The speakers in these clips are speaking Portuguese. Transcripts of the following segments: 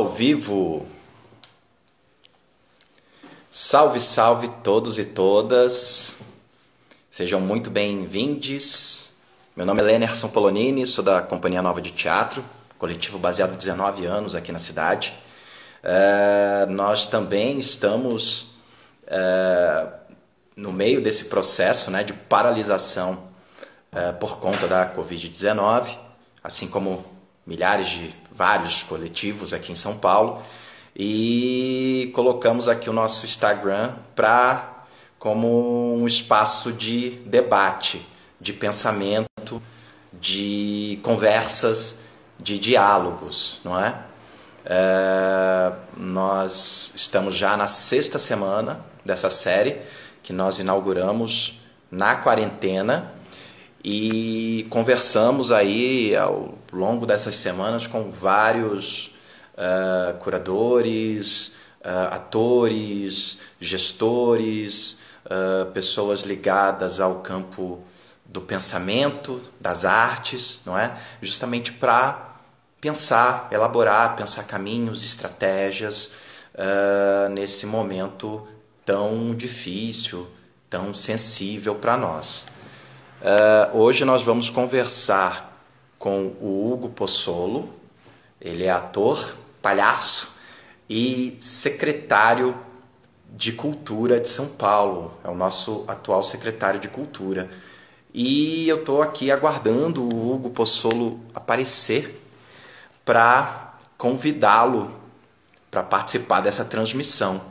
Ao vivo. Salve, salve todos e todas. Sejam muito bem-vindos. Meu nome é Lenerson Polonini, sou da Companhia Nova de Teatro, coletivo baseado há 19 anos aqui na cidade. Nós também estamos no meio desse processo, de paralisação por conta da Covid-19, assim como milhares de vários coletivos aqui em São Paulo, e colocamos aqui o nosso Instagram como um espaço de debate, de pensamento, de conversas, de diálogos, não é? Nós estamos já na 6ª semana dessa série que nós inauguramos na quarentena e conversamos aí ao longo dessas semanas com vários curadores, atores, gestores, pessoas ligadas ao campo do pensamento, das artes, não é? Justamente para pensar, elaborar, pensar caminhos, estratégias nesse momento tão difícil, tão sensível para nós. Hoje nós vamos conversar com o Hugo Pozzolo. Ele é ator, palhaço e secretário de Cultura de São Paulo. É o nosso atual secretário de Cultura. E eu estou aqui aguardando o Hugo Pozzolo aparecer para convidá-lo para participar dessa transmissão.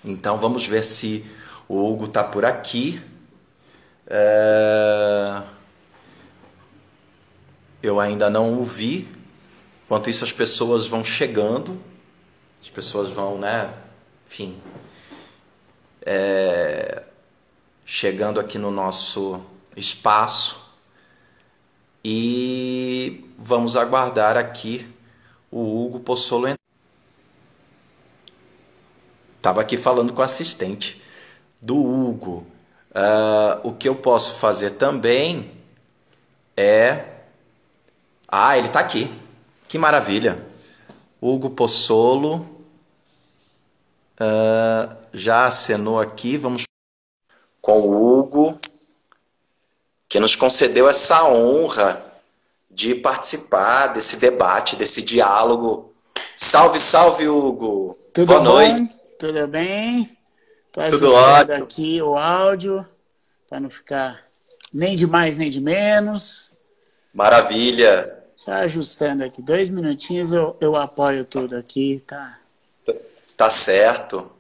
Então vamos ver se o Hugo está por aqui. Eu ainda não o vi. Enquanto isso as pessoas vão chegando, as pessoas vão, enfim, chegando aqui no nosso espaço, e vamos aguardar aqui o Hugo Pozzolo. Estava aqui falando com o assistente do Hugo. O que eu posso fazer também é... ele está aqui. Que maravilha. Hugo Pozzolo já acenou aqui. Vamos com o Hugo, que nos concedeu essa honra de participar desse debate, desse diálogo. Salve, salve, Hugo. Tudo Boa bom? noite. Tudo bem? Tô Tudo ajustando ótimo. aqui o áudio para não ficar nem de mais nem de menos. Maravilha. Só ajustando aqui 2 minutinhos, eu apoio tudo aqui, tá? Tá certo.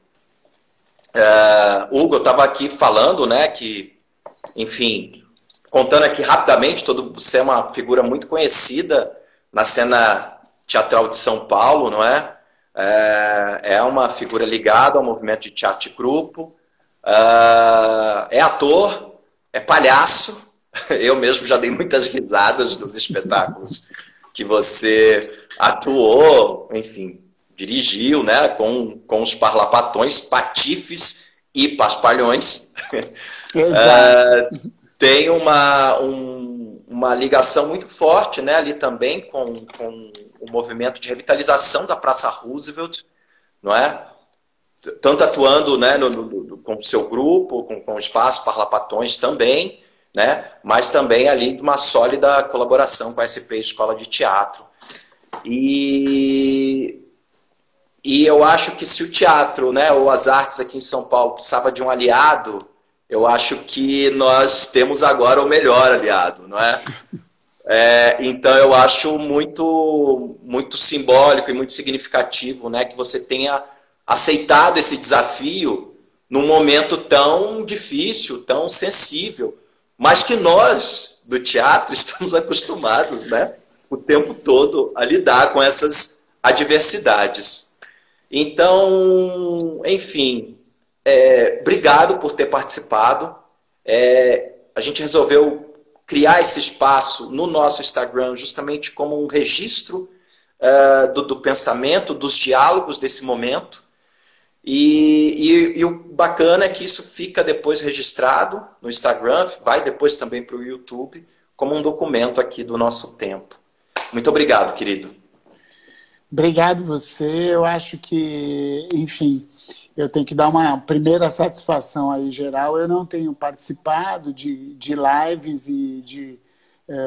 Hugo, eu estava aqui falando, que, enfim, contando aqui rapidamente, você é uma figura muito conhecida na cena teatral de São Paulo, não é? É uma figura ligada ao movimento de teatro de grupo, é ator, é palhaço. Eu mesmo já dei muitas risadas nos espetáculos que você atuou, enfim, dirigiu, com os parlapatões, patifes e paspalhões. Exato. Tem uma ligação muito forte, ali também com o movimento de revitalização da Praça Roosevelt, não é? Tanto atuando, com o seu grupo, com o Espaço Parlapatões também, mas também ali de uma sólida colaboração com a SP Escola de Teatro. E eu acho que se o teatro, ou as artes aqui em São Paulo precisava de um aliado, eu acho que nós temos agora o melhor aliado, não é? Então eu acho muito, muito simbólico e muito significativo, que você tenha aceitado esse desafio num momento tão difícil, tão sensível, mas que nós, do teatro, estamos acostumados, o tempo todo a lidar com essas adversidades. Então, enfim, obrigado por ter participado. A gente resolveu criar esse espaço no nosso Instagram justamente como um registro do pensamento, dos diálogos desse momento. E o bacana é que isso fica depois registrado no Instagram, vai depois também para o YouTube, como um documento aqui do nosso tempo. Muito obrigado, querido. Obrigado você. Eu acho que, enfim, eu tenho que dar uma primeira satisfação aí geral. Eu não tenho participado de lives e de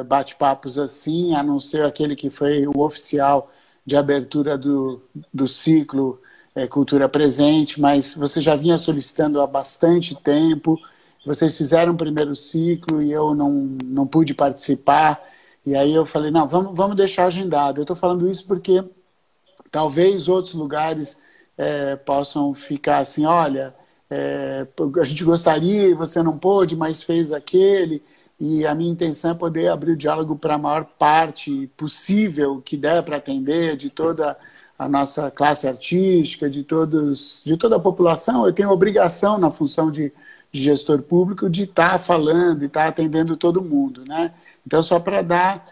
bate-papos assim, a não ser aquele que foi o oficial de abertura do ciclo Cultura Presente, mas você já vinha solicitando há bastante tempo. Vocês fizeram o primeiro ciclo e eu não pude participar. E aí eu falei, não, vamos deixar agendado. Eu estou falando isso porque talvez outros lugares possam ficar assim, olha, a gente gostaria e você não pôde, mas fez aquele. E a minha intenção é poder abrir o diálogo para a maior parte possível que der para atender de toda a nossa classe artística, de toda a população. Eu tenho obrigação na função de gestor público de estar falando e estar atendendo todo mundo, né? Então, só para dar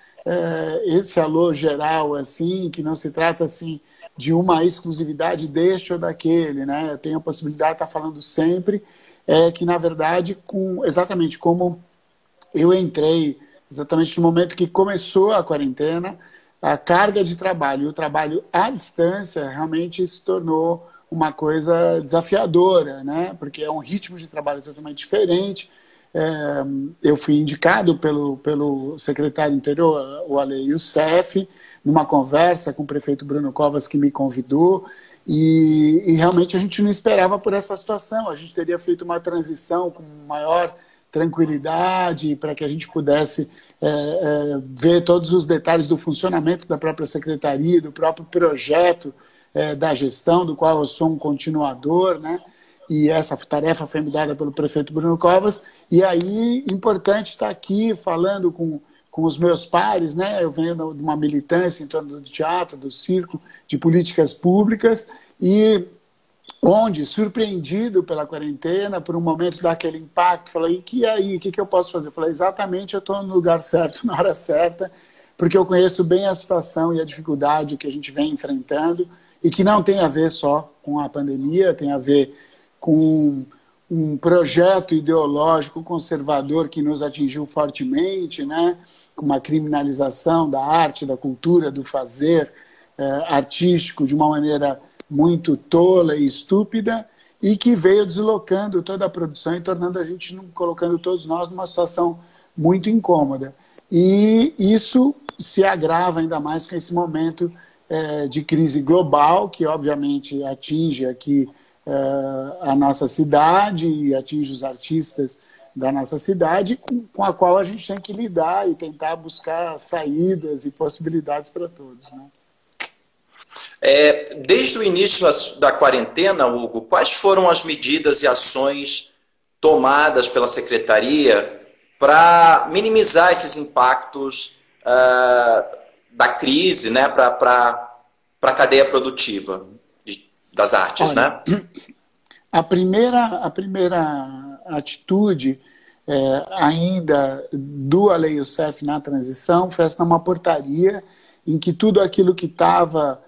esse alô geral, assim, que não se trata assim de uma exclusividade deste ou daquele, né? Eu tenho a possibilidade de estar falando sempre, que na verdade, exatamente como eu entrei, exatamente no momento que começou a quarentena, a carga de trabalho e o trabalho à distância realmente se tornou uma coisa desafiadora, né? Porque é um ritmo de trabalho totalmente diferente. Eu fui indicado pelo secretário interior, o Ale Youssef, numa conversa com o prefeito Bruno Covas, que me convidou, e realmente a gente não esperava por essa situação. A gente teria feito uma transição com maior tranquilidade para que a gente pudesse ver todos os detalhes do funcionamento da própria secretaria, do próprio projeto da gestão, do qual eu sou um continuador, né? E essa tarefa foi me dada pelo prefeito Bruno Covas. E aí, importante estar aqui falando com os meus pares, né? Eu venho de uma militância em torno do teatro, do circo, de políticas públicas, e onde, surpreendido pela quarentena, por um momento daquele impacto, falei, e aí, o que eu posso fazer? Eu falei, exatamente, eu estou no lugar certo, na hora certa, porque eu conheço bem a situação e a dificuldade que a gente vem enfrentando, e que não tem a ver só com a pandemia, tem a ver com um projeto ideológico conservador que nos atingiu fortemente, né? Com uma criminalização da arte, da cultura, do fazer artístico de uma maneira muito tola e estúpida, e que veio deslocando toda a produção e tornando a gente, colocando todos nós numa situação muito incômoda. E isso se agrava ainda mais com esse momento de crise global, que obviamente atinge aqui a nossa cidade e atinge os artistas da nossa cidade, com a qual a gente tem que lidar e tentar buscar saídas e possibilidades para todos, né? Desde o início da quarentena, Hugo, quais foram as medidas e ações tomadas pela Secretaria para minimizar esses impactos da crise, né, para a cadeia produtiva das artes? Olha, né? A primeira atitude ainda do Ale Youssef na transição foi essa uma portaria em que tudo aquilo que estava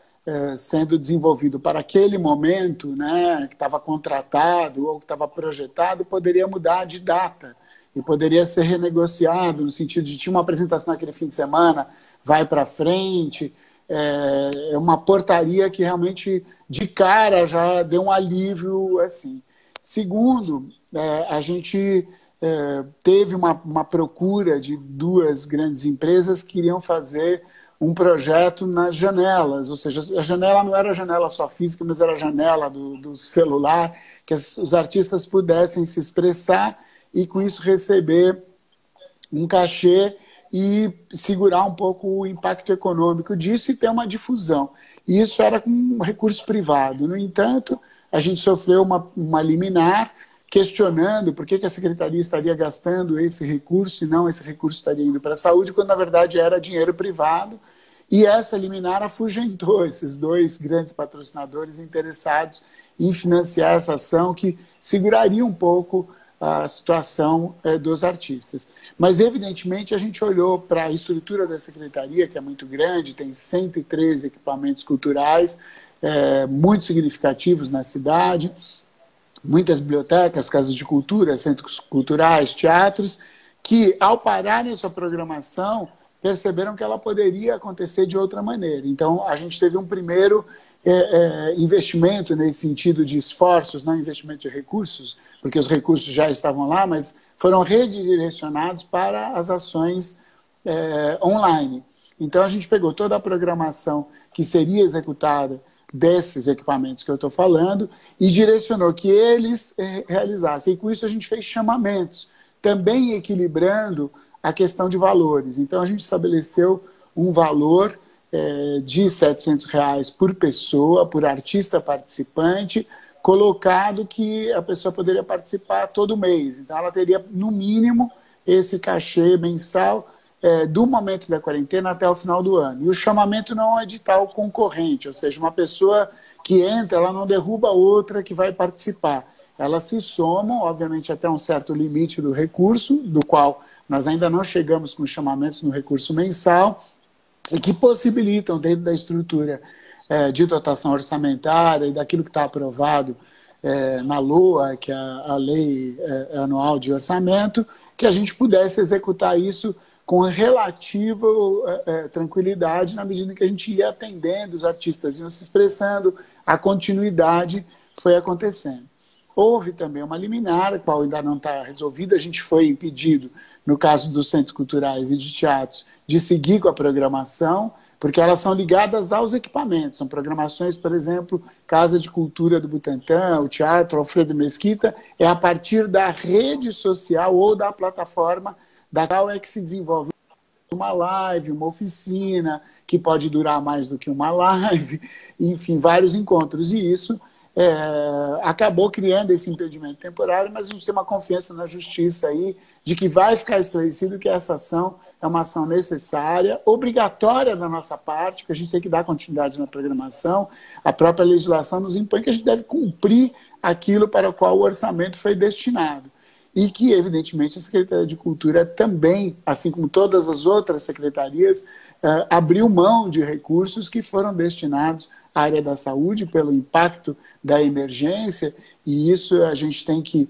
sendo desenvolvido para aquele momento, né, que estava contratado ou que estava projetado, poderia mudar de data e poderia ser renegociado no sentido de tinha uma apresentação naquele fim de semana, vai para frente. É uma portaria que realmente de cara já deu um alívio assim. Segundo, a gente teve uma procura de duas grandes empresas que iriam fazer um projeto nas janelas, ou seja, a janela não era a janela só física, mas era a janela do celular, que os artistas pudessem se expressar e com isso receber um cachê e segurar um pouco o impacto econômico disso e ter uma difusão. E isso era com um recurso privado. No entanto, a gente sofreu uma liminar questionando por que a Secretaria estaria gastando esse recurso e não esse recurso estaria indo para a saúde, quando na verdade era dinheiro privado. E essa liminar afugentou esses dois grandes patrocinadores interessados em financiar essa ação que seguraria um pouco a situação dos artistas. Mas, evidentemente, a gente olhou para a estrutura da Secretaria, que é muito grande, tem 113 equipamentos culturais, muito significativos na cidade, muitas bibliotecas, casas de cultura, centros culturais, teatros, que, ao pararem a sua programação, perceberam que ela poderia acontecer de outra maneira. Então, a gente teve um primeiro investimento nesse sentido de esforços, não investimento de recursos, porque os recursos já estavam lá, mas foram redirecionados para as ações online. Então, a gente pegou toda a programação que seria executada desses equipamentos que eu estou falando e direcionou que eles realizassem. E com isso a gente fez chamamentos, também equilibrando a questão de valores. Então, a gente estabeleceu um valor de R$700 por pessoa, por artista participante, colocado que a pessoa poderia participar todo mês. Então, ela teria, no mínimo, esse cachê mensal do momento da quarentena até o final do ano. E o chamamento não é um edital concorrente, ou seja, uma pessoa que entra, ela não derruba outra que vai participar. Elas se somam, obviamente, até um certo limite do recurso, do qual nós ainda não chegamos com chamamentos no recurso mensal, e que possibilitam, dentro da estrutura de dotação orçamentária e daquilo que está aprovado na LOA, que é a Lei Anual de Orçamento, que a gente pudesse executar isso com relativa tranquilidade, na medida em que a gente ia atendendo, os artistas iam se expressando, a continuidade foi acontecendo. Houve também uma liminar, a qual ainda não está resolvida, a gente foi impedido, no caso dos centros culturais e de teatros, de seguir com a programação, porque elas são ligadas aos equipamentos. São programações, por exemplo, Casa de Cultura do Butantã, o Teatro Alfredo Mesquita, é a partir da rede social ou da plataforma da qual é que se desenvolve uma live, uma oficina, que pode durar mais do que uma live, enfim, vários encontros. E isso acabou criando esse impedimento temporário, mas a gente tem uma confiança na justiça aí de que vai ficar esclarecido que essa ação é uma ação necessária, obrigatória da nossa parte, que a gente tem que dar continuidade na programação. A própria legislação nos impõe que a gente deve cumprir aquilo para o qual o orçamento foi destinado. E que, evidentemente, a Secretaria de Cultura também, assim como todas as outras secretarias, abriu mão de recursos que foram destinados à área da saúde pelo impacto da emergência, e isso a gente tem que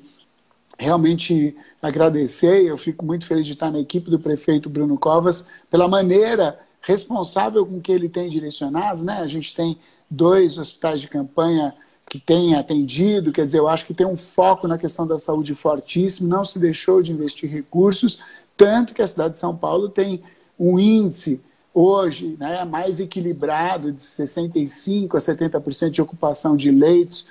realmente agradecer. Eu fico muito feliz de estar na equipe do prefeito Bruno Covas pela maneira responsável com que ele tem direcionado, né? A gente tem 2 hospitais de campanha que tem atendido, quer dizer, eu acho que tem um foco na questão da saúde fortíssimo, não se deixou de investir recursos, tanto que a cidade de São Paulo tem um índice hoje, né, mais equilibrado de 65% a 70% de ocupação de leitos,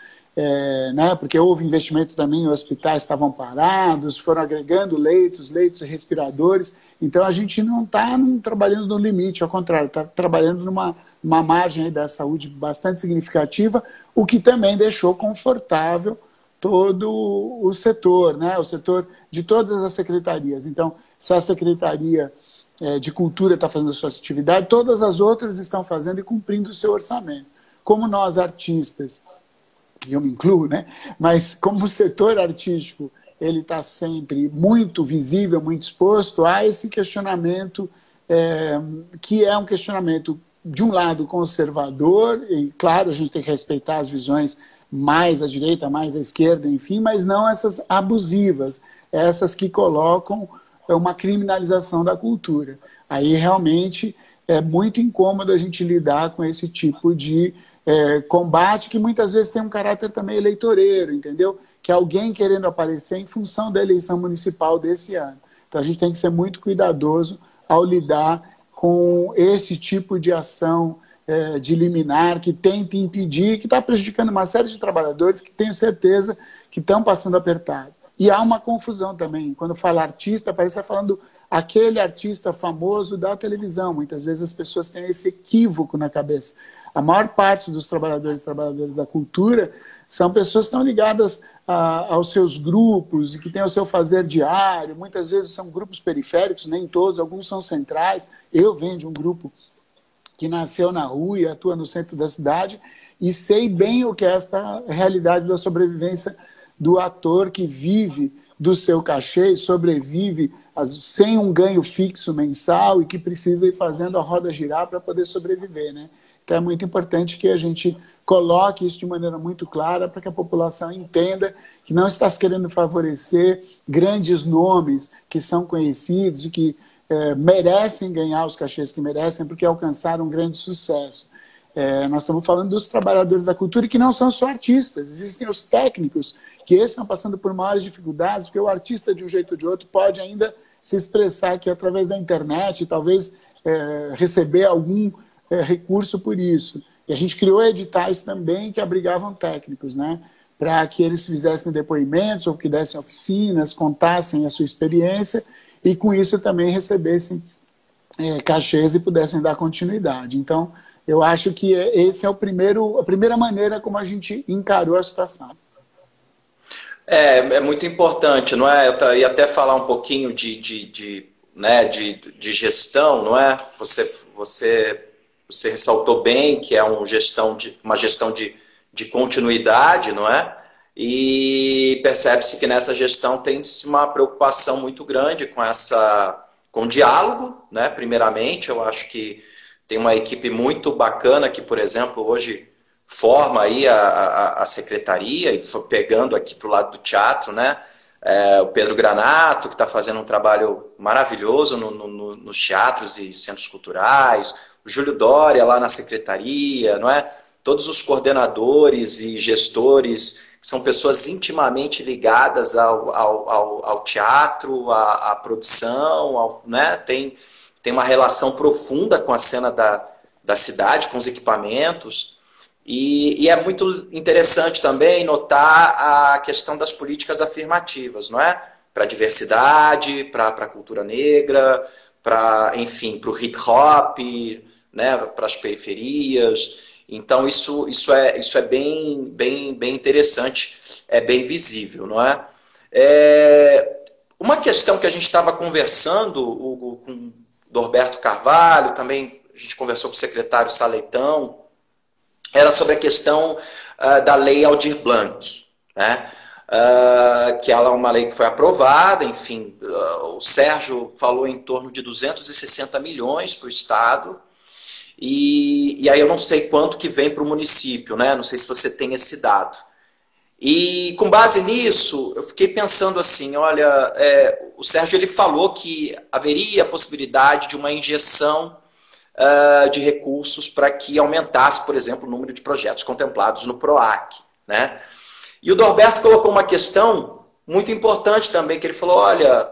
né, porque houve investimento também em hospitais, estavam parados, foram agregando leitos e respiradores, então a gente não está trabalhando no limite, ao contrário, está trabalhando numa margem aí da saúde bastante significativa, o que também deixou confortável todo o setor, né? O setor de todas as secretarias. Então, se a Secretaria de Cultura está fazendo a sua atividade, todas as outras estão fazendo e cumprindo o seu orçamento. Como nós, artistas, e eu me incluo, né? Mas como o setor artístico ele está sempre muito visível, muito exposto a esse questionamento, que é um questionamento de um lado conservador, e claro, a gente tem que respeitar as visões mais à direita, mais à esquerda, enfim, mas não essas abusivas, essas que colocam uma criminalização da cultura. Aí realmente é muito incômodo a gente lidar com esse tipo de combate, que muitas vezes tem um caráter também eleitoreiro, entendeu? Que é alguém querendo aparecer em função da eleição municipal desse ano. Então a gente tem que ser muito cuidadoso ao lidar com esse tipo de ação de liminar que tenta impedir, que está prejudicando uma série de trabalhadores que tenho certeza que estão passando apertado. E há uma confusão também. Quando fala artista, parece estar falando aquele artista famoso da televisão. Muitas vezes as pessoas têm esse equívoco na cabeça. A maior parte dos trabalhadores e trabalhadoras da cultura são pessoas que estão ligadas aos seus grupos e que têm o seu fazer diário. Muitas vezes são grupos periféricos, nem todos, alguns são centrais. Eu venho de um grupo que nasceu na rua e atua no centro da cidade e sei bem o que é esta realidade da sobrevivência do ator que vive do seu cachê e sobrevive sem um ganho fixo mensal e que precisa ir fazendo a roda girar para poder sobreviver, né? Então é muito importante que a gente coloque isso de maneira muito clara para que a população entenda que não está se querendo favorecer grandes nomes que são conhecidos e que merecem ganhar os cachês que merecem porque alcançaram um grande sucesso. Nós estamos falando dos trabalhadores da cultura que não são só artistas, existem os técnicos que esses estão passando por maiores dificuldades, porque o artista, de um jeito ou de outro, pode ainda se expressar aqui através da internet, talvez receber algum recurso por isso. E a gente criou editais também que abrigavam técnicos, né? Para que eles fizessem depoimentos ou que dessem oficinas, contassem a sua experiência e com isso também recebessem cachês e pudessem dar continuidade. Então, eu acho que esse é a primeira maneira como a gente encarou a situação. É muito importante, não é? Eu ia até falar um pouquinho de gestão, não é? Você ressaltou bem que é uma gestão de continuidade, não é? E percebe-se que nessa gestão tem-se uma preocupação muito grande com o diálogo, né? Primeiramente, eu acho que tem uma equipe muito bacana que, por exemplo, hoje forma aí a secretaria, e pegando aqui para o lado do teatro, né? O Pedro Granato, que está fazendo um trabalho maravilhoso nos teatros e centros culturais, o Júlio Dória lá na secretaria, não é? Todos os coordenadores e gestores, que são pessoas intimamente ligadas ao teatro, à produção, né? Tem uma relação profunda com a cena da cidade, com os equipamentos. E é muito interessante também notar a questão das políticas afirmativas, não é? Para a diversidade, para a cultura negra, enfim, para o hip hop, né? Para as periferias. Então isso é bem interessante, é bem visível, não é? Uma questão que a gente estava conversando, Hugo, com o Norberto Carvalho, também a gente conversou com o secretário Saleitão, era sobre a questão da lei Aldir Blanc, né? Que ela é uma lei que foi aprovada, enfim, o Sérgio falou em torno de 260 milhões para o Estado, e aí eu não sei quanto que vem para o município, né? Não sei se você tem esse dado. E com base nisso, eu fiquei pensando assim, olha, o Sérgio ele falou que haveria a possibilidade de uma injeção de recursos para que aumentasse, por exemplo, o número de projetos contemplados no PROAC, né? E o Norberto colocou uma questão muito importante também, que ele falou, olha,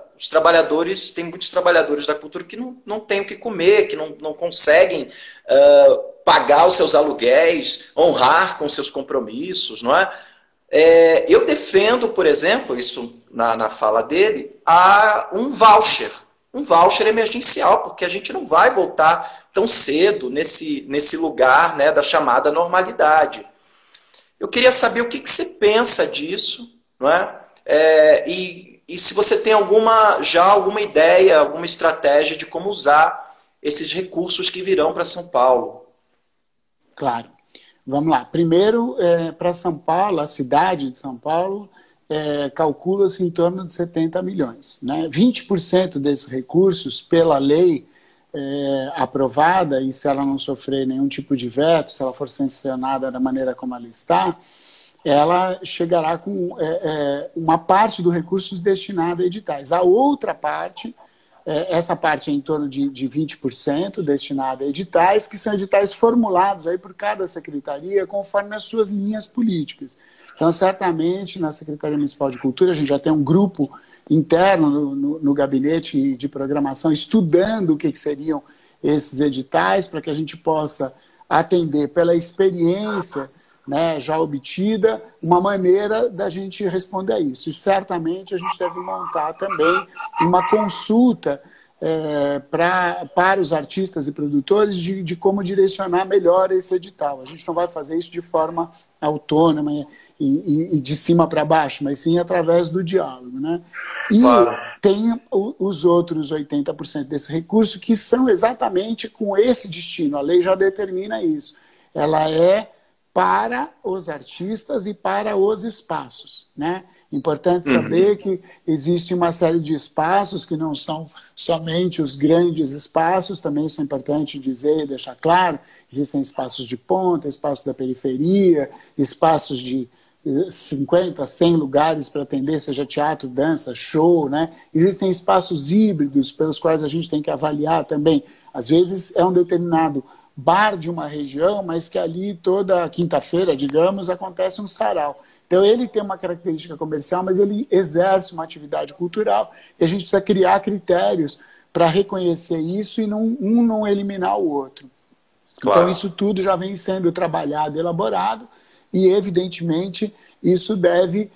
tem muitos trabalhadores da cultura que não têm o que comer, que não conseguem pagar os seus aluguéis, honrar com seus compromissos, não é? Eu defendo, por exemplo, isso na fala dele, um voucher emergencial, porque a gente não vai voltar tão cedo nesse lugar, né, da chamada normalidade. Eu queria saber o que você pensa disso, não é? E se você tem já alguma ideia, alguma estratégia de como usar esses recursos que virão para São Paulo. Claro. Vamos lá. Primeiro, para São Paulo, a cidade de São Paulo, calcula-se em torno de 70 milhões. Né? 20% desses recursos, pela lei aprovada, e se ela não sofrer nenhum tipo de veto, se ela for sancionada da maneira como ela está, ela chegará com uma parte do recurso destinado a editais. A outra parte, essa parte é em torno de 20% destinada a editais, que são editais formulados aí por cada secretaria conforme as suas linhas políticas. Então, certamente, na Secretaria Municipal de Cultura, a gente já tem um grupo interno no gabinete de programação estudando o que seriam esses editais, para que a gente possa atender pela experiência, né, já obtida, uma maneira da gente responder a isso. E certamente a gente deve montar também uma consulta para os artistas e produtores de como direcionar melhor esse edital. A gente não vai fazer isso de forma autônoma e de cima para baixo, mas sim através do diálogo. Né? E claro, tem os outros 80% desse recurso que são exatamente com esse destino. A lei já determina isso. Ela é para os artistas e para os espaços, né? Importante saber que existe uma série de espaços que não são somente os grandes espaços, também isso é importante dizer e deixar claro, existem espaços de ponta, espaços da periferia, espaços de 50, 100 lugares para atender, seja teatro, dança, show, né? Existem espaços híbridos pelos quais a gente tem que avaliar também. Às vezes é um determinado bar de uma região, mas que ali toda quinta-feira, digamos, acontece um sarau. Então ele tem uma característica comercial, mas ele exerce uma atividade cultural e a gente precisa criar critérios para reconhecer isso e um não eliminar o outro. Claro. Então isso tudo já vem sendo trabalhado, elaborado, e, evidentemente, isso deve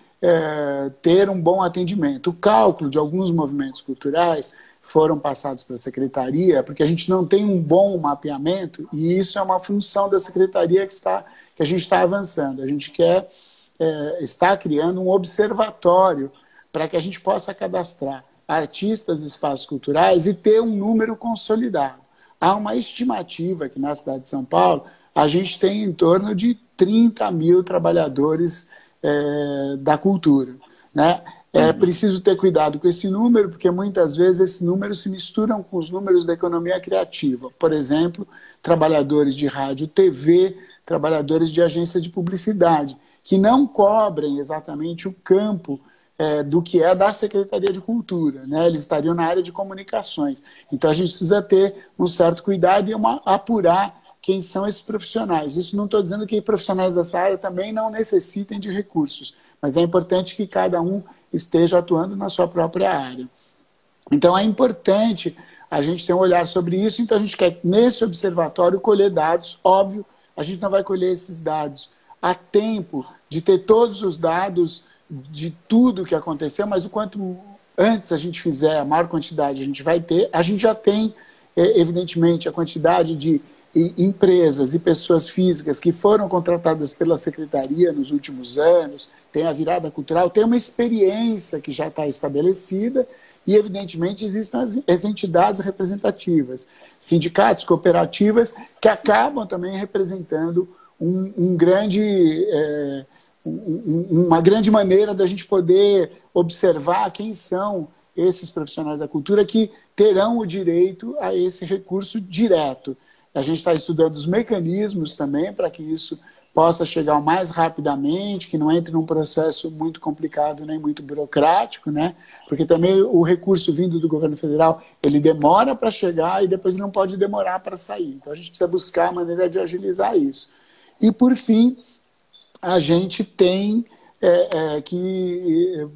ter um bom atendimento. O cálculo de alguns movimentos culturais foram passados para a Secretaria, porque a gente não tem um bom mapeamento, e isso é uma função da Secretaria que a gente está avançando. A gente quer estar criando um observatório para que a gente possa cadastrar artistas e espaços culturais e ter um número consolidado. Há uma estimativa que na cidade de São Paulo a gente tem em torno de 30 mil trabalhadores da cultura, né? É preciso ter cuidado com esse número, porque muitas vezes esses números se misturam com os números da economia criativa. Por exemplo, trabalhadores de rádio, TV, trabalhadores de agência de publicidade, que não cobrem exatamente o campo do que é da Secretaria de Cultura, né? Eles estariam na área de comunicações. Então a gente precisa ter um certo cuidado e apurar quem são esses profissionais. Isso não estou dizendo que profissionais dessa área também não necessitem de recursos, mas é importante que cada um esteja atuando na sua própria área. Então é importante a gente ter um olhar sobre isso, então a gente quer, nesse observatório, colher dados. Óbvio, a gente não vai colher esses dados a tempo de ter todos os dados de tudo que aconteceu, mas o quanto antes a gente fizer, a maior quantidade a gente vai ter. A gente já tem, evidentemente, a quantidade de empresas e pessoas físicas que foram contratadas pela Secretaria nos últimos anos, tem a virada cultural, tem uma experiência que já está estabelecida e, evidentemente, existem as entidades representativas, sindicatos, cooperativas, que acabam também representando uma grande maneira da gente poder observar quem são esses profissionais da cultura que terão o direito a esse recurso direto. A gente está estudando os mecanismos também para que isso possa chegar o mais rapidamente, que não entre num processo muito complicado nem muito burocrático, né? Porque também o recurso vindo do governo federal, ele demora para chegar e depois não pode demorar para sair. Então a gente precisa buscar a maneira de agilizar isso. E, por fim, a gente tem que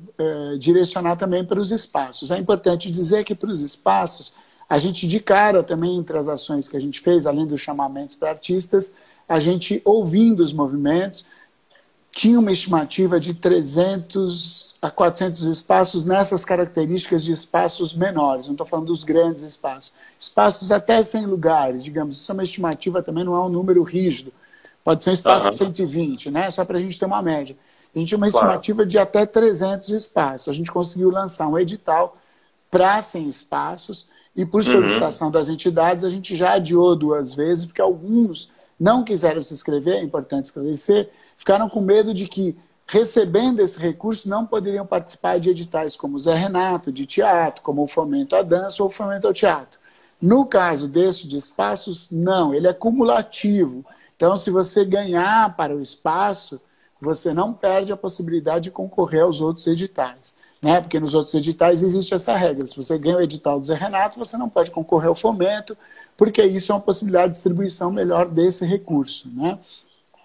direcionar também para os espaços. É importante dizer que para os espaços, a gente de cara também, entre as ações que a gente fez, além dos chamamentos para artistas, a gente, ouvindo os movimentos, tinha uma estimativa de 300 a 400 espaços nessas características de espaços menores, não estou falando dos grandes espaços. Espaços até 100 lugares, digamos, isso é uma estimativa, também não é um número rígido. Pode ser um espaço de 120, né? Só para a gente ter uma média. A gente tinha uma estimativa de até 300 espaços. A gente conseguiu lançar um edital para 100 espaços e, por solicitação das entidades, a gente já adiou 2 vezes, porque alguns não quiseram se inscrever, é importante esclarecer, ficaram com medo de que, recebendo esse recurso, não poderiam participar de editais como o Zé Renato, de teatro, como o Fomento à Dança ou o Fomento ao Teatro. No caso desse de espaços, não, ele é cumulativo. Então, se você ganhar para o espaço, você não perde a possibilidade de concorrer aos outros editais, né? Porque nos outros editais existe essa regra. Se você ganha o edital do Zé Renato, você não pode concorrer ao Fomento, porque isso é uma possibilidade de distribuição melhor desse recurso, né?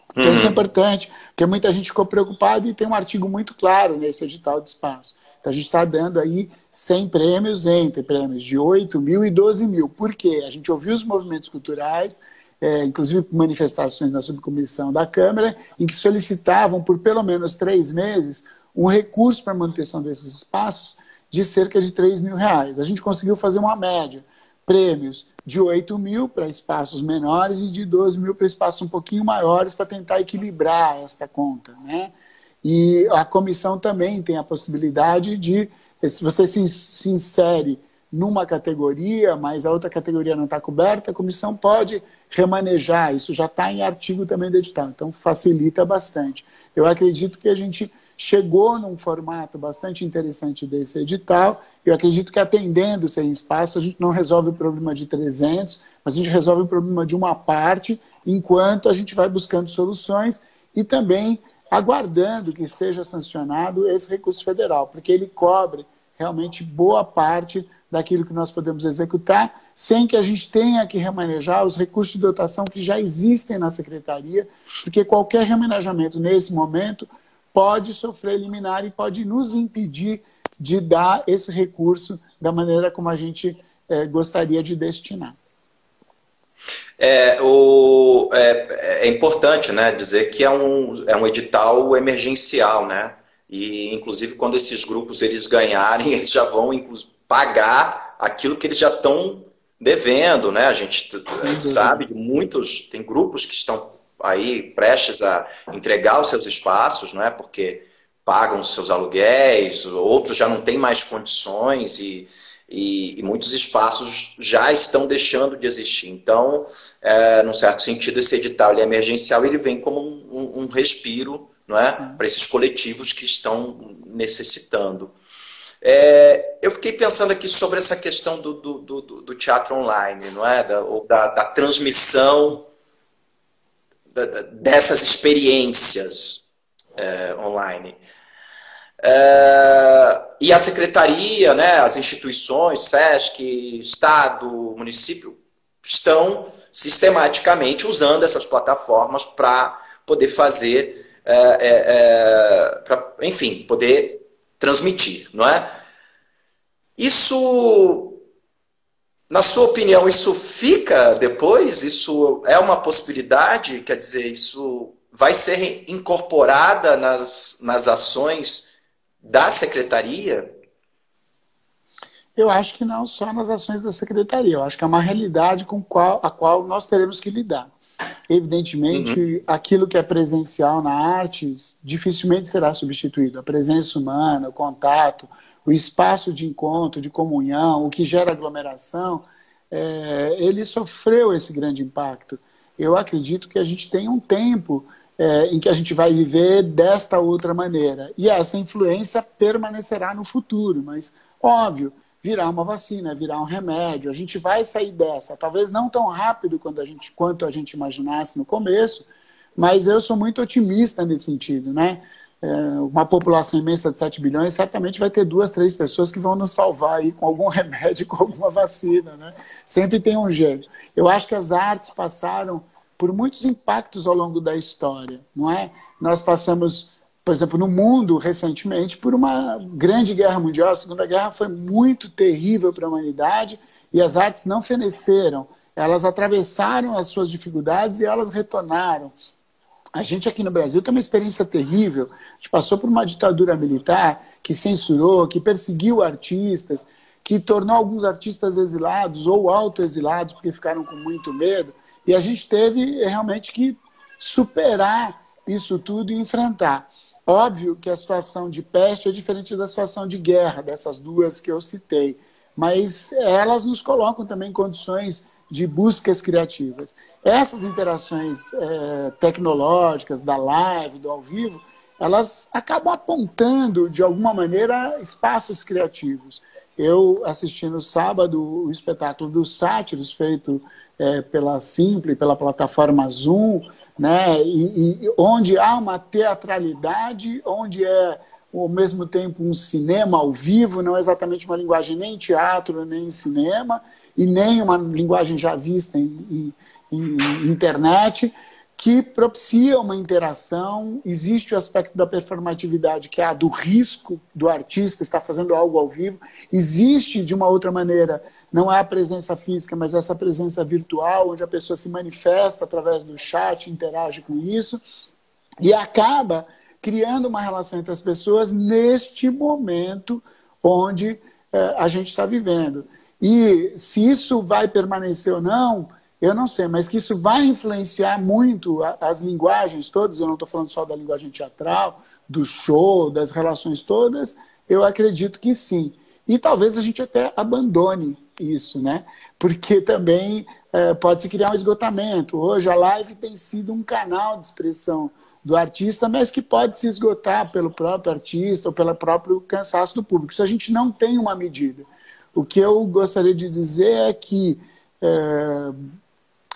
Então isso é importante, porque muita gente ficou preocupada e tem um artigo muito claro nesse edital de espaço. Então, a gente está dando aí 100 prêmios, entre prêmios de 8 mil e 12 mil. Por quê? A gente ouviu os movimentos culturais, inclusive manifestações na subcomissão da Câmara, em que solicitavam por pelo menos 3 meses um recurso para a manutenção desses espaços de cerca de 3 mil reais. A gente conseguiu fazer uma média, prêmios de 8 mil para espaços menores e de 12 mil para espaços um pouquinho maiores, para tentar equilibrar esta conta, né? E a comissão também tem a possibilidade de, se você se insere numa categoria, mas a outra categoria não está coberta, a comissão pode remanejar, isso já está em artigo também do edital, então facilita bastante. Eu acredito que a gente chegou num formato bastante interessante desse edital. Eu acredito que atendendo sem espaço, a gente não resolve o problema de 300, mas a gente resolve o problema de uma parte, enquanto a gente vai buscando soluções e também aguardando que seja sancionado esse recurso federal, porque ele cobre realmente boa parte daquilo que nós podemos executar, sem que a gente tenha que remanejar os recursos de dotação que já existem na Secretaria, porque qualquer remanejamento nesse momento pode sofrer liminar e pode nos impedir de dar esse recurso da maneira como a gente gostaria de destinar. É importante, né, dizer que é um edital emergencial, né? E, inclusive, quando esses grupos eles ganharem, eles já vão pagar aquilo que eles já estão devendo, né? A gente sabe de muitos, tem grupos que estão aí prestes a entregar os seus espaços, não é? Porque pagam os seus aluguéis, outros já não têm mais condições e muitos espaços já estão deixando de existir. Então, num certo sentido, esse edital ele é emergencial, ele vem como um respiro, não é? Para esses coletivos que estão necessitando. Eu fiquei pensando aqui sobre essa questão do teatro online, não é? Da transmissão dessas experiências online. E a secretaria, né, as instituições, SESC, Estado, município, estão sistematicamente usando essas plataformas para poder fazer, enfim, poder transmitir, não é? Isso, na sua opinião, isso fica depois? Isso é uma possibilidade? Quer dizer, isso vai ser incorporada nas ações da Secretaria? Eu acho que não só nas ações da Secretaria, eu acho que é uma realidade com a qual nós teremos que lidar. Evidentemente, aquilo que é presencial na arte dificilmente será substituído. A presença humana, o contato, o espaço de encontro, de comunhão, o que gera aglomeração, ele sofreu esse grande impacto. Eu acredito que a gente tem um tempo em que a gente vai viver desta outra maneira. E essa influência permanecerá no futuro, mas, óbvio, virá uma vacina, virá um remédio, a gente vai sair dessa. Talvez não tão rápido quanto a gente imaginasse no começo, mas eu sou muito otimista nesse sentido, né? Uma população imensa de 7 bilhões, certamente vai ter 2, 3 pessoas que vão nos salvar aí com algum remédio, com alguma vacina, né? Sempre tem um jeito. Eu acho que as artes passaram por muitos impactos ao longo da história, não é? Nós passamos, por exemplo, no mundo, recentemente, por uma grande guerra mundial. A Segunda Guerra foi muito terrível para a humanidade e as artes não feneceram. Elas atravessaram as suas dificuldades e elas retornaram. A gente aqui no Brasil tem uma experiência terrível. A gente passou por uma ditadura militar que censurou, que perseguiu artistas, que tornou alguns artistas exilados ou autoexilados porque ficaram com muito medo. E a gente teve realmente que superar isso tudo e enfrentar. Óbvio que a situação de peste é diferente da situação de guerra, dessas duas que eu citei, mas elas nos colocam também em condições de buscas criativas. Essas interações tecnológicas, da live, do ao vivo, elas acabam apontando, de alguma maneira, espaços criativos. Eu assisti no sábado o espetáculo dos Sátiros, feito pela Simple, pela plataforma Zoom, né? E onde há uma teatralidade, onde é, ao mesmo tempo, um cinema ao vivo, não é exatamente uma linguagem nem teatro, nem cinema, e nem uma linguagem já vista em internet, que propicia uma interação. Existe o aspecto da performatividade, que é a do risco do artista estar fazendo algo ao vivo. Existe, de uma outra maneira, não é a presença física, mas essa presença virtual, onde a pessoa se manifesta através do chat, interage com isso, e acaba criando uma relação entre as pessoas neste momento onde a gente está vivendo. E se isso vai permanecer ou não, eu não sei, mas que isso vai influenciar muito as linguagens todas, eu não estou falando só da linguagem teatral, do show, das relações todas, eu acredito que sim. E talvez a gente até abandone isso, né? Porque também pode-se criar um esgotamento. Hoje a live tem sido um canal de expressão do artista, mas que pode se esgotar pelo próprio artista ou pelo próprio cansaço do público. Isso a gente não tem uma medida. O que eu gostaria de dizer é que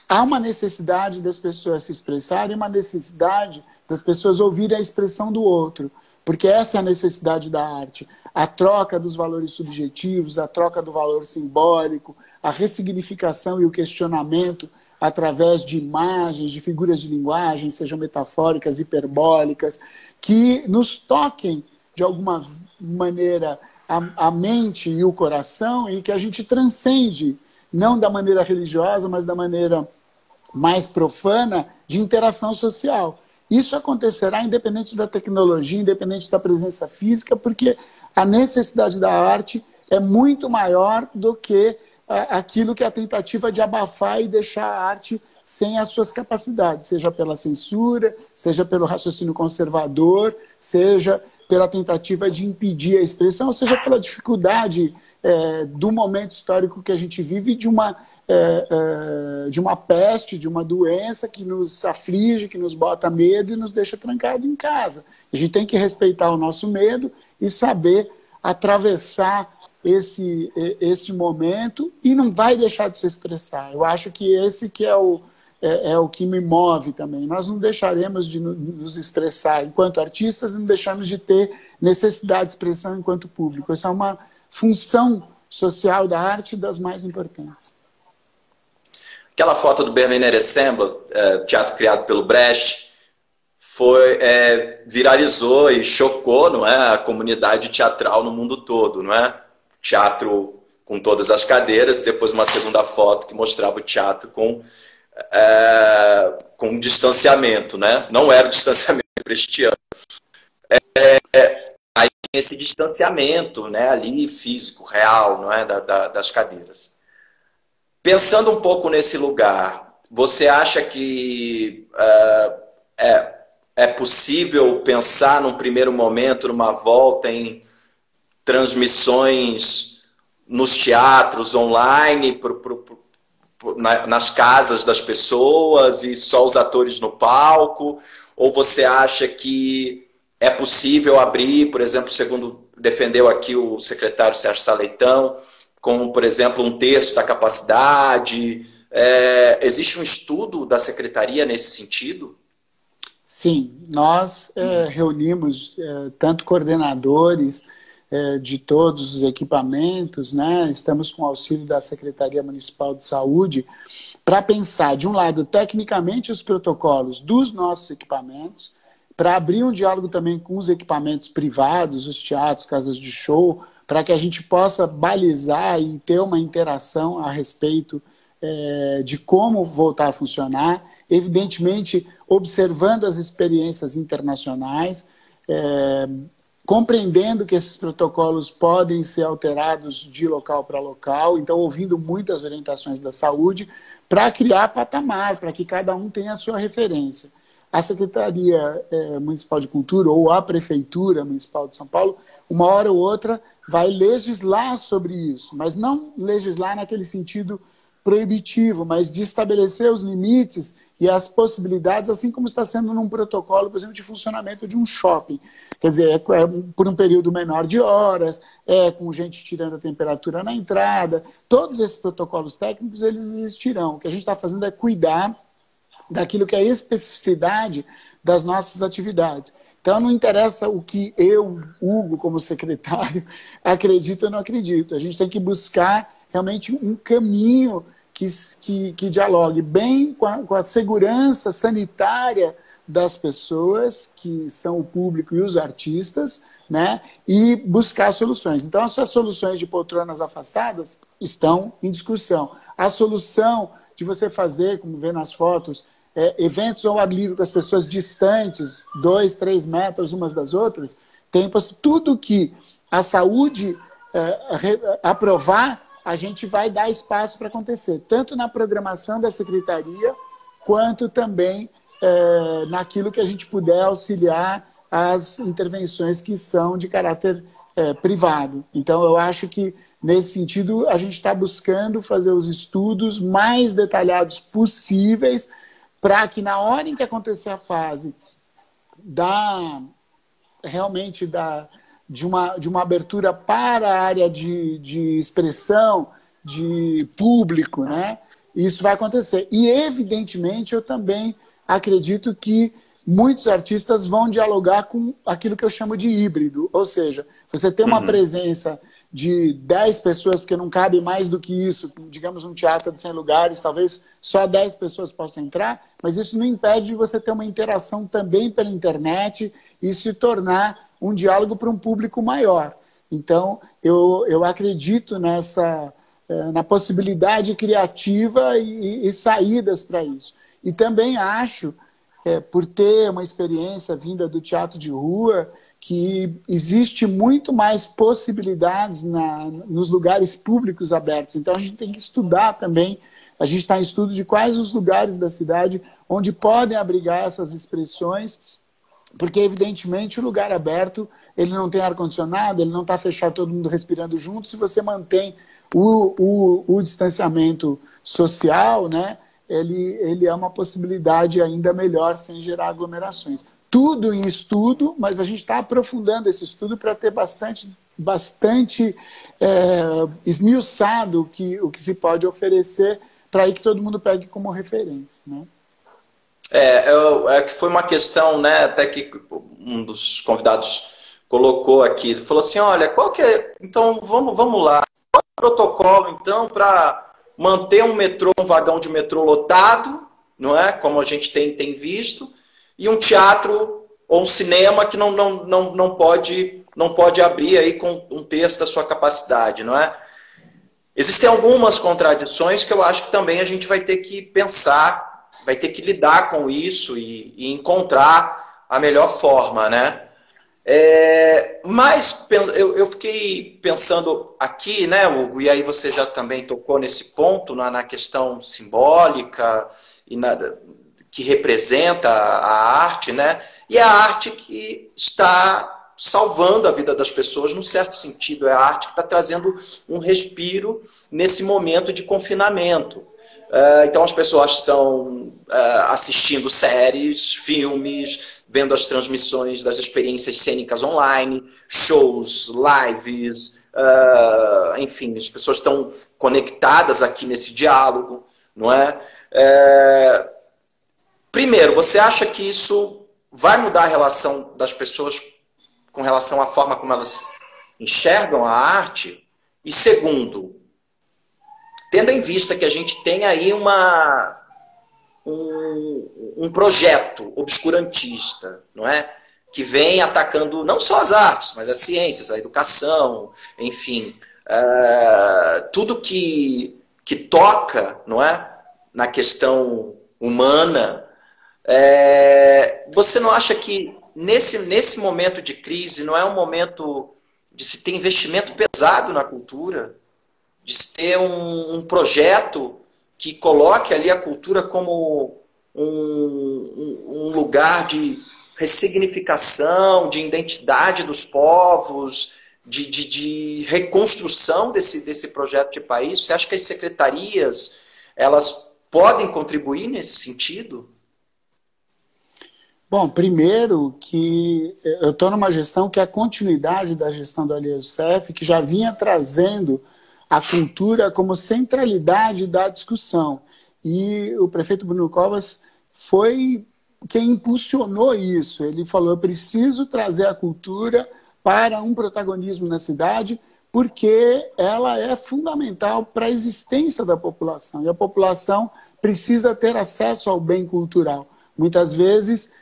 há uma necessidade das pessoas se expressarem, uma necessidade das pessoas ouvirem a expressão do outro, porque essa é a necessidade da arte. A troca dos valores subjetivos, a troca do valor simbólico, a ressignificação e o questionamento através de imagens, de figuras de linguagem, sejam metafóricas, hiperbólicas, que nos toquem, de alguma maneira, a mente e o coração, e que a gente transcende, não da maneira religiosa, mas da maneira mais profana, de interação social. Isso acontecerá independente da tecnologia, independente da presença física, porque a necessidade da arte é muito maior do que aquilo que é a tentativa de abafar e deixar a arte sem as suas capacidades, seja pela censura, seja pelo raciocínio conservador, seja pela tentativa de impedir a expressão, seja pela dificuldade do momento histórico que a gente vive, de uma peste, de uma doença que nos aflige, que nos bota medo e nos deixa trancado em casa. A gente tem que respeitar o nosso medo e saber atravessar esse momento, e não vai deixar de se expressar. Eu acho que esse que é o que me move também. Nós não deixaremos de nos expressar enquanto artistas e não deixamos de ter necessidade de expressão enquanto público. Essa é uma função social da arte das mais importantes. Aquela foto do Berliner Ensemble, teatro criado pelo Brecht, viralizou e chocou, não é, a comunidade teatral no mundo todo, não é? Teatro com todas as cadeiras, e depois uma segunda foto que mostrava o teatro com distanciamento, né? Não era o distanciamento brechtiano. Aí tinha esse distanciamento, né, ali físico, real, não é, das cadeiras. Pensando um pouco nesse lugar, você acha que é possível pensar num primeiro momento, numa volta em transmissões nos teatros online, nas casas das pessoas e só os atores no palco? Ou você acha que é possível abrir, por exemplo, segundo defendeu aqui o secretário Sérgio Saleitão, com, por exemplo, 1/3 da capacidade? Existe um estudo da secretaria nesse sentido? Sim, nós reunimos tanto coordenadores de todos os equipamentos, né? Estamos com o auxílio da Secretaria Municipal de Saúde para pensar, de um lado, tecnicamente os protocolos dos nossos equipamentos, para abrir um diálogo também com os equipamentos privados, os teatros, casas de show, para que a gente possa balizar e ter uma interação a respeito de como voltar a funcionar, evidentemente observando as experiências internacionais, compreendendo que esses protocolos podem ser alterados de local para local, então ouvindo muitas orientações da saúde, para criar patamar, para que cada um tenha a sua referência. A Secretaria Municipal de Cultura ou a Prefeitura Municipal de São Paulo, uma hora ou outra, vai legislar sobre isso, mas não legislar naquele sentido proibitivo, mas de estabelecer os limites e as possibilidades, assim como está sendo num protocolo, por exemplo, de funcionamento de um shopping. Quer dizer, por um período menor de horas, com gente tirando a temperatura na entrada. Todos esses protocolos técnicos, eles existirão. O que a gente está fazendo é cuidar daquilo que é a especificidade das nossas atividades. Então, não interessa o que eu, Hugo, como secretário, acredito ou não acredito. A gente tem que buscar realmente um caminho que dialogue bem com a segurança sanitária das pessoas, que são o público e os artistas, né? E buscar soluções. Então, essas soluções de poltronas afastadas estão em discussão. A solução de você fazer, como vê nas fotos, eventos ao ar livre com as pessoas distantes, 2, 3 metros umas das outras, tem tudo que a saúde aprovar, a gente vai dar espaço para acontecer, tanto na programação da secretaria, quanto também naquilo que a gente puder auxiliar as intervenções que são de caráter privado. Então, eu acho que, nesse sentido, a gente está buscando fazer os estudos mais detalhados possíveis para que, na hora em que acontecer a fase de uma abertura para a área de expressão, de público, né? Isso vai acontecer. E, evidentemente, eu também acredito que muitos artistas vão dialogar com aquilo que eu chamo de híbrido, ou seja, você tem uma presença de 10 pessoas, porque não cabe mais do que isso, digamos um teatro de 100 lugares, talvez só 10 pessoas possam entrar, mas isso não impede de você ter uma interação também pela internet e se tornar um diálogo para um público maior. Então, eu acredito na possibilidade criativa e saídas para isso. E também acho, por ter uma experiência vinda do teatro de rua, que existe muito mais possibilidades nos lugares públicos abertos. Então, a gente tem que estudar também, a gente está em estudo de quais os lugares da cidade onde podem abrigar essas expressões, porque, evidentemente, o lugar aberto, ele não tem ar-condicionado, ele não está fechado, todo mundo respirando junto. Se você mantém o distanciamento social, né, ele é uma possibilidade ainda melhor sem gerar aglomerações. Tudo em estudo, mas a gente está aprofundando esse estudo para ter bastante esmiuçado o que se pode oferecer para aí que todo mundo pegue como referência, né? Que foi uma questão, né, até que um dos convidados colocou aqui, ele falou assim, olha, então vamos lá, qual é o protocolo então para manter um vagão de metrô lotado, não é, como a gente tem visto, e um teatro ou um cinema que não pode abrir aí com um terço da sua capacidade, não é? Existem algumas contradições que eu acho que também a gente vai ter que pensar, vai ter que lidar com isso e encontrar a melhor forma, né? Mas eu fiquei pensando aqui, né, Hugo, e aí você já também tocou nesse ponto, na questão simbólica e que representa a arte, né? E é a arte que está salvando a vida das pessoas, num certo sentido. É a arte que está trazendo um respiro nesse momento de confinamento. Então as pessoas estão assistindo séries, filmes, vendo as transmissões das experiências cênicas online, shows, lives, enfim, as pessoas estão conectadas aqui nesse diálogo, não é? Primeiro, você acha que isso vai mudar a relação das pessoas com relação à forma como elas enxergam a arte? E segundo, tendo em vista que a gente tem aí um projeto obscurantista, não é? Que vem atacando não só as artes, mas as ciências, a educação, enfim, tudo que toca, não é? Na questão humana. Você não acha que nesse momento de crise não é um momento de se ter investimento pesado na cultura, de se ter um projeto que coloque ali a cultura como um lugar de ressignificação, de identidade dos povos, de reconstrução desse projeto de país? Você acha que as secretarias elas podem contribuir nesse sentido? Bom, primeiro que eu estou numa gestão que é a continuidade da gestão do Ali Youssef, que já vinha trazendo a cultura como centralidade da discussão. E o prefeito Bruno Covas foi quem impulsionou isso. Ele falou, eu preciso trazer a cultura para um protagonismo na cidade, porque ela é fundamental para a existência da população. E a população precisa ter acesso ao bem cultural. Muitas vezes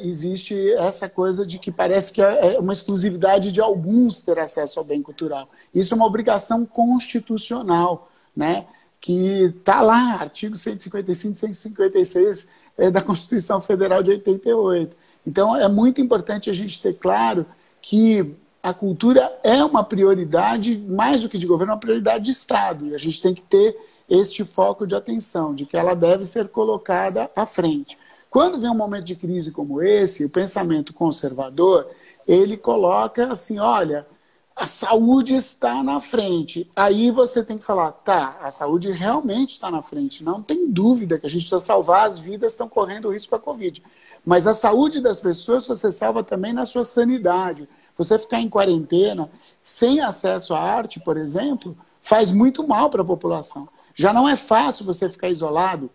existe essa coisa de que parece que é uma exclusividade de alguns ter acesso ao bem cultural. Isso é uma obrigação constitucional, né? Que está lá, artigo 155 e 156 da Constituição Federal de 88. Então, é muito importante a gente ter claro que a cultura é uma prioridade, mais do que de governo, é uma prioridade de Estado. E a gente tem que ter este foco de atenção, de que ela deve ser colocada à frente. Quando vem um momento de crise como esse, o pensamento conservador, ele coloca assim, olha, a saúde está na frente. Aí você tem que falar, tá, a saúde realmente está na frente. Não tem dúvida que a gente precisa salvar as vidas que estão correndo risco com a Covid. Mas a saúde das pessoas você salva também na sua sanidade. Você ficar em quarentena, sem acesso à arte, por exemplo, faz muito mal para a população. Já não é fácil você ficar isolado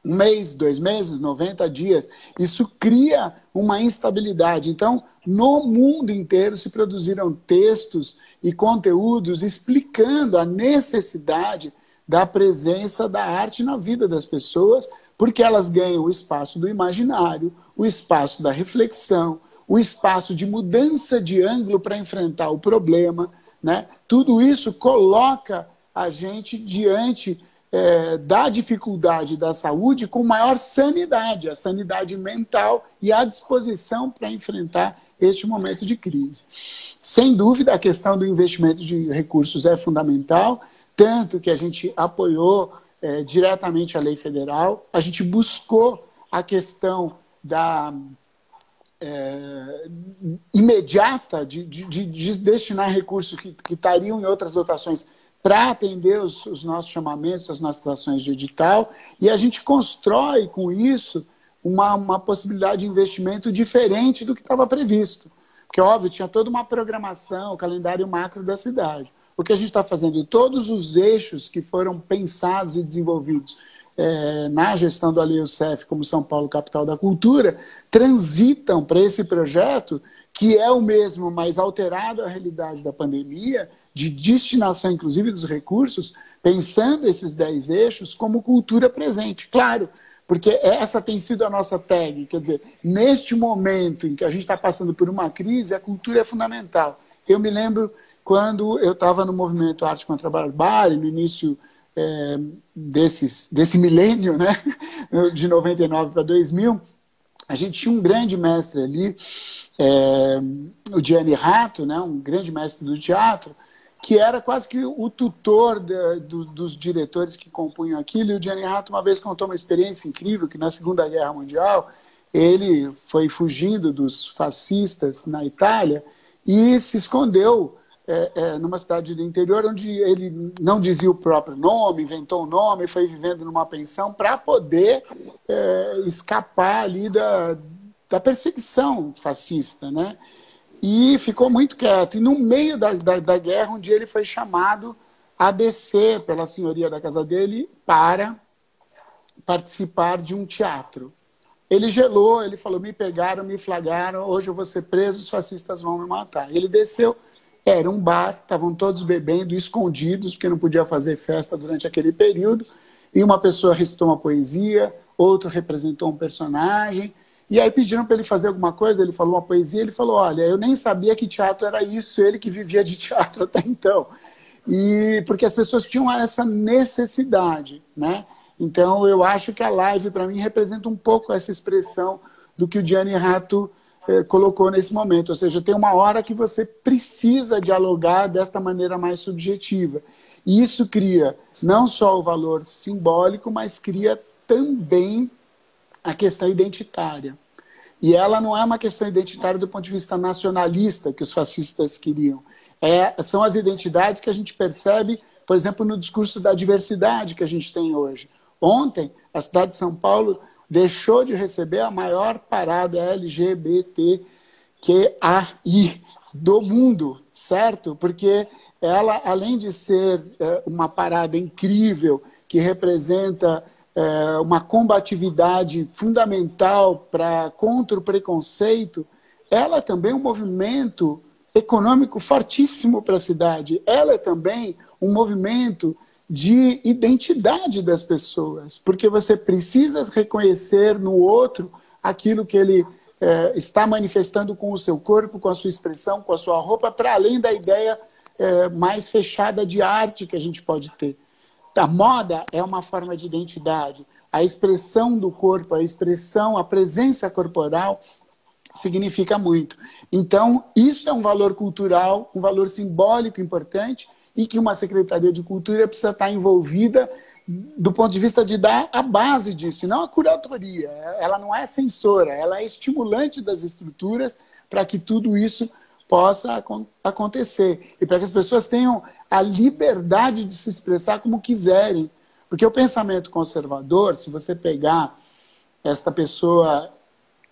um mês, 2 meses, 90 dias. Isso cria uma instabilidade. Então, no mundo inteiro se produziram textos e conteúdos explicando a necessidade da presença da arte na vida das pessoas, porque elas ganham o espaço do imaginário, o espaço da reflexão, o espaço de mudança de ângulo para enfrentar o problema, né? Tudo isso coloca a gente diante da dificuldade da saúde com maior sanidade, a sanidade mental e a disposição para enfrentar este momento de crise. Sem dúvida, a questão do investimento de recursos é fundamental, tanto que a gente apoiou diretamente a lei federal, a gente buscou a questão da imediata de destinar recursos que estariam em outras dotações para atender os nossos chamamentos, as nossas ações de edital, e a gente constrói com isso uma possibilidade de investimento diferente do que estava previsto. Porque, óbvio, tinha toda uma programação, o calendário macro da cidade. O que a gente está fazendo, todos os eixos que foram pensados e desenvolvidos na gestão do ALEI-UCEF como São Paulo, capital da cultura, transitam para esse projeto que é o mesmo, mas alterado à realidade da pandemia, de destinação, inclusive, dos recursos, pensando esses 10 eixos como cultura presente. Claro, porque essa tem sido a nossa tag. Quer dizer, neste momento em que a gente está passando por uma crise, a cultura é fundamental. Eu me lembro quando eu estava no movimento Arte contra a Barbárie, no início desse milênio, né? De 99 para 2000, a gente tinha um grande mestre ali, o Gianni Ratto, né? Um grande mestre do teatro, que era quase que o tutor dos diretores que compunham aquilo. E o Gianni Ratto uma vez contou uma experiência incrível, que na Segunda Guerra Mundial ele foi fugindo dos fascistas na Itália e se escondeu numa cidade do interior, onde ele não dizia o próprio nome, inventou um nome, foi vivendo numa pensão para poder escapar ali da perseguição fascista, né? E ficou muito quieto. E no meio da guerra, um dia ele foi chamado a descer pela senhoria da casa dele para participar de um teatro. Ele gelou, ele falou, me pegaram, me flagraram, hoje eu vou ser preso, os fascistas vão me matar. Ele desceu, era um bar, estavam todos bebendo, escondidos, porque não podia fazer festa durante aquele período, e uma pessoa recitou uma poesia, outro representou um personagem, e aí pediram para ele fazer alguma coisa, ele falou uma poesia, ele falou, olha, eu nem sabia que teatro era isso, ele que vivia de teatro até então. E porque as pessoas tinham essa necessidade, né? Então eu acho que a live para mim representa um pouco essa expressão do que o Gianni Ratto colocou nesse momento, ou seja, tem uma hora que você precisa dialogar desta maneira mais subjetiva. E isso cria não só o valor simbólico, mas cria também a questão identitária. E ela não é uma questão identitária do ponto de vista nacionalista que os fascistas queriam. São as identidades que a gente percebe, por exemplo, no discurso da diversidade que a gente tem hoje. Ontem, a cidade de São Paulo deixou de receber a maior parada LGBTQAI do mundo, certo? Porque ela, além de ser uma parada incrível, que representa uma combatividade fundamental contra o preconceito, ela é também um movimento econômico fortíssimo para a cidade. Ela é também um movimento de identidade das pessoas, porque você precisa reconhecer no outro aquilo que ele está manifestando com o seu corpo, com a sua expressão, com a sua roupa, para além da ideia mais fechada de arte que a gente pode ter. A moda é uma forma de identidade. A expressão do corpo, a presença corporal significa muito. Então, isso é um valor cultural, um valor simbólico importante e que uma Secretaria de Cultura precisa estar envolvida do ponto de vista de dar a base disso, e não a curatoria. Ela não é censora, ela é estimulante das estruturas para que tudo isso possa acontecer. E para que as pessoas tenham a liberdade de se expressar como quiserem. Porque o pensamento conservador, se você pegar esta pessoa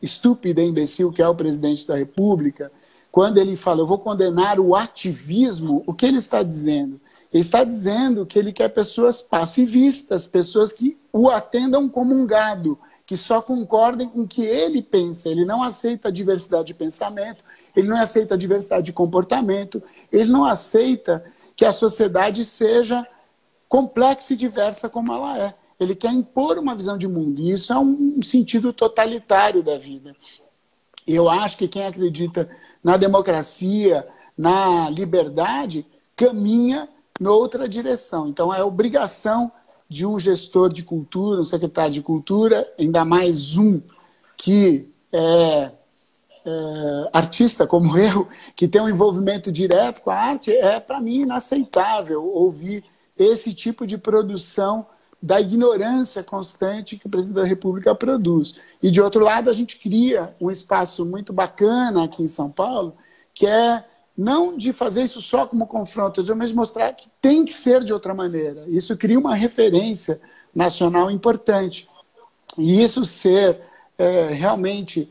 estúpida e imbecil que é o presidente da República, quando ele fala, eu vou condenar o ativismo, o que ele está dizendo? Ele está dizendo que ele quer pessoas passivistas, pessoas que o atendam como um gado, que só concordem com o que ele pensa. Ele não aceita a diversidade de pensamento, ele não aceita a diversidade de comportamento, ele não aceita que a sociedade seja complexa e diversa como ela é. Ele quer impor uma visão de mundo, e isso é um sentido totalitário da vida. Eu acho que quem acredita na democracia, na liberdade, caminha noutra direção. Então, é obrigação de um gestor de cultura, um secretário de cultura, ainda mais um que é artista como eu, que tem um envolvimento direto com a arte, para mim, inaceitável ouvir esse tipo de produção da ignorância constante que o presidente da República produz. E, de outro lado, a gente cria um espaço muito bacana aqui em São Paulo, que é não de fazer isso só como confronto, mas mostrar que tem que ser de outra maneira. Isso cria uma referência nacional importante. E isso ser realmente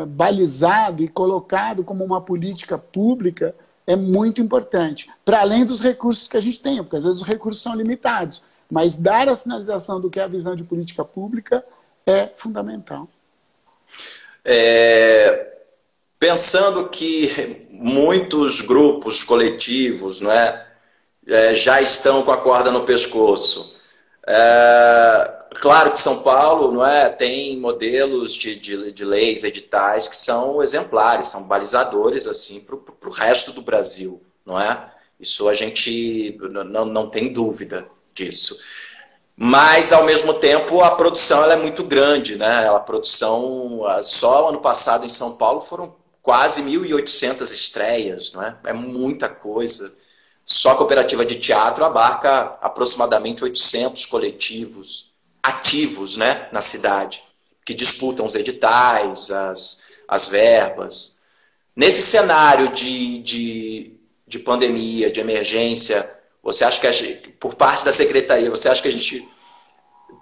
balizado e colocado como uma política pública é muito importante, para além dos recursos que a gente tem, porque às vezes os recursos são limitados, mas dar a sinalização do que é a visão de política pública é fundamental. Pensando que muitos grupos coletivos, não é, já estão com a corda no pescoço. Claro que São Paulo, não é, tem modelos de leis, editais que são exemplares, são balizadores assim, para o resto do Brasil, não é? Isso a gente não tem dúvida disso. Mas, ao mesmo tempo, a produção ela é muito grande, né? A produção, só ano passado em São Paulo foram quase 1.800 estreias, não é? É muita coisa. Só a cooperativa de teatro abarca aproximadamente 800 coletivos ativos, né, na cidade, que disputam os editais, as verbas. Nesse cenário de pandemia, de emergência, você acha que, por parte da secretaria, você acha que a gente